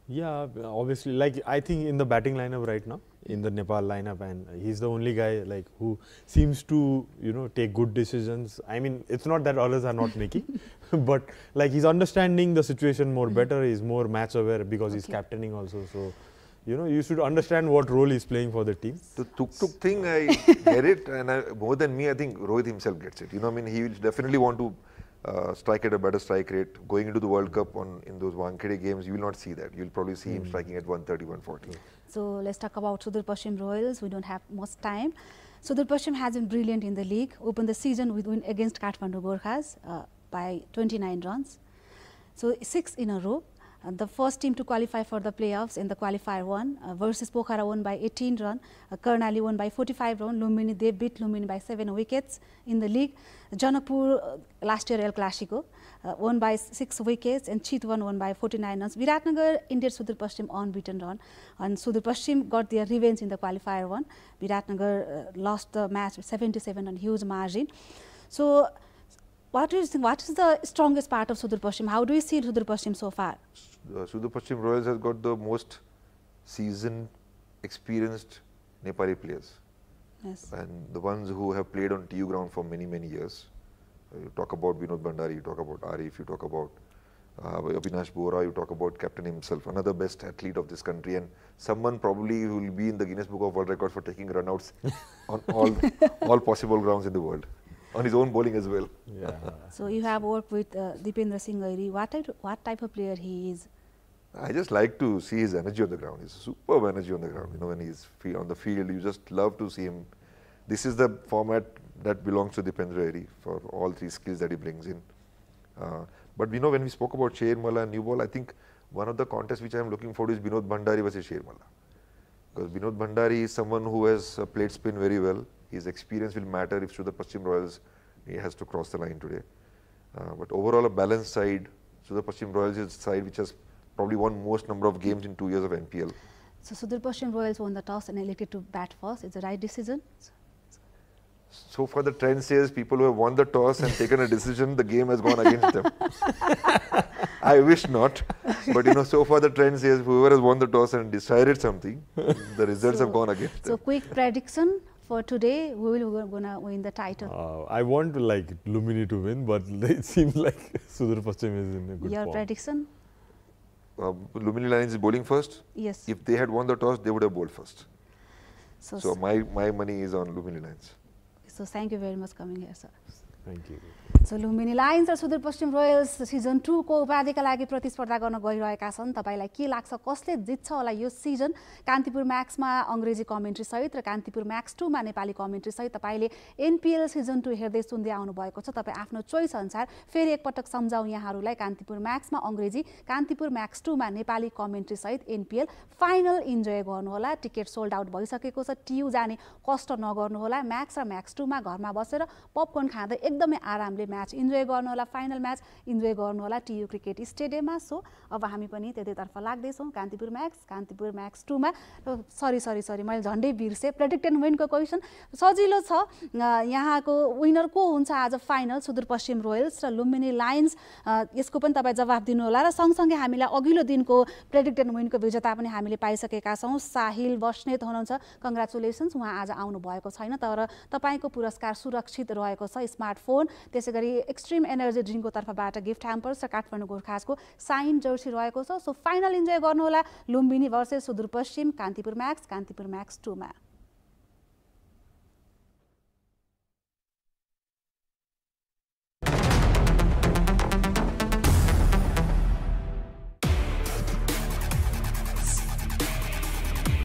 S20: Yeah, obviously, like I think in the batting lineup right now, in the Nepal lineup, and he's the only guy like who seems to, you know, take good decisions. I mean, it's not that others are not making, but like he's understanding the situation more better, he's more match aware because he's captaining also. So, you know, you should understand what role he's playing for the team.
S23: The tuk-tuk thing, I get it, and more than me, I think Rohit himself gets it. You know, I mean, he will definitely want to strike at a better strike rate. Going into the World Cup in those Wankhede games, you will not see that. You will probably see him striking at 130, 140.
S9: So let's talk about Sudurpaschim Royals. We don't have much time. Sudurpaschim has been brilliant in the league. Opened the season with win against Kathmandu Gorkhas by 29 runs. So 6 in a row. The first team to qualify for the playoffs in the qualifier 1 versus Pokhara won by 18 runs. Karnali won by 45 runs. Lumbini, they beat Lumbini by 7 wickets in the league. Janakpur last year El Clasico won by 6 wickets and Chitwan won by 49 runs. Viratnagar ended Sudurpaschim unbeaten run and Sudurpaschim got their revenge in the qualifier 1. Viratnagar lost the match with 77 on huge margin. So what do you think? What is the strongest part of Sudurpaschim? How do you see Sudurpaschim so far?
S23: Sudurpaschim Royals has got the most seasoned, experienced Nepali players.
S9: Yes.
S23: And the ones who have played on TU ground for many, many years. You talk about Vinod Bhandari, you talk about Arif, you talk about Abhinash Bora, you talk about captain himself, another best athlete of this country, and someone probably who will be in the Guinness Book of World Records for taking runouts on all possible grounds in the world. On his own bowling as well.
S20: Yeah.
S9: So you have worked with Dipendra Singh Gairi. What type of player he is?
S23: I just like to see his energy on the ground. He's superb energy on the ground. You know, when he's on the field, you just love to see him. This is the format that belongs to Dipendra Gairi for all 3 skills that he brings in. But you know, when we spoke about Sher Malla and new ball, I think one of the contests which I am looking forward to is Vinod Bhandari versus Sher Malla. Because Vinod Bhandari is someone who has played spin very well. His experience will matter if Sudurpaschim Royals he has to cross the line today. But overall, a balanced side. Sudurpaschim Royals is a side which has probably won most number of games in 2 years of NPL.
S9: So Sudurpaschim Royals won the toss and elected to bat first. Is the right decision?
S23: So far, the trend says people who have won the toss and taken a decision, the game has gone against them. I wish not, but you know, so far the trend says whoever has won the toss and decided something, the results have gone against them.
S9: So quick prediction for today, who will gonna win the title?
S20: I want to like Lumbini to win, but it seems like Sudurpaschim is in a good
S9: Your
S20: form.
S9: prediction?
S23: Lumbini Lions is bowling first.
S9: Yes.
S23: If they had won the toss, they would have bowled first.
S9: So
S23: my money is on Lumbini Lions.
S9: So thank you very much coming here, sir.
S20: Thank you.
S9: So Lumbini Lions र Sudurpashchim Royals season 2 को उपाधिका लागि प्रतिस्पर्धा गर्न गइरहेका छन्। तपाईलाई के लाग्छ कसले जित्छ होला यो सिजन? कान्तिपुर म्याक्समा अंग्रेजी कमेन्ट्री सहित र कान्तिपुर म्याक्स 2 मा नेपाली कमेन्ट्री सहित तपाईले एनपीएल सिजन 2 हेर्दै सुन्दै आउनु भएको छ। तपाई आफ्नो चोइस अनुसार फेरि एक पटक सम्झाउ यहाँहरुलाई कान्तिपुर म्याक्समा अंग्रेजी, कान्तिपुर म्याक्स 2 मा नेपाली कमेन्ट्री सहित एनपीएल फाइनल इन्जोय गर्नु होला। टिकट सोल्ड आउट भइसकेको छ। टियु जाने कष्ट नगर्नु होला। म्याक्स र म्याक्स 2 मा घरमा बसेर पपकर्न खाँदै एकदमै आरामले म्याच इन्जोय गर्नुहोला फाइनल म्याच इन्जोय गर्नुहोला TU क्रिकेट स्टेडियममा सो अब हामी पनि त्यतैतर्फ लाग्दैछौँ कान्तिपुर म्याक्स 2 मा सरी मैले झन्डै बिर्सेँ प्रेडिक्ट एन्ड विनको क्वेसन सजिलो छ यहाँको विनर को हुन्छ आज फाइनल सुदूरपश्चिम रोयल्स र लुम्बिनी लायन्स यसको पनि तपाईँ जवाफ दिनुहोला र सँगसँगै हामीलाई अघिल्लो दिनको प्रेडिक्ट एन्ड विनको विजेता पनि हामीले पाइसकेका छौँ साहिल बस्नेत हुनुहुन्छ कङ्ग्रेचुलेसन्स उहाँ आज आउनु भएको छैन तर तपाईँको पुरस्कार सुरक्षित रहेको छ स्मार्टफोन त्यसै गरी एक्सट्रिम एनर्जी ड्रिङ्कको तर्फबाट गिफ्ट ह्याम्पर्स र काठमाडौँ गोर्खासको साइन जर्सी रहेको छ सो फाइनल इन्जोय गर्नुहोला लुम्बिनी भर्सेस सुदूरपश्चिम कान्तिपुर म्याक्स 2 मा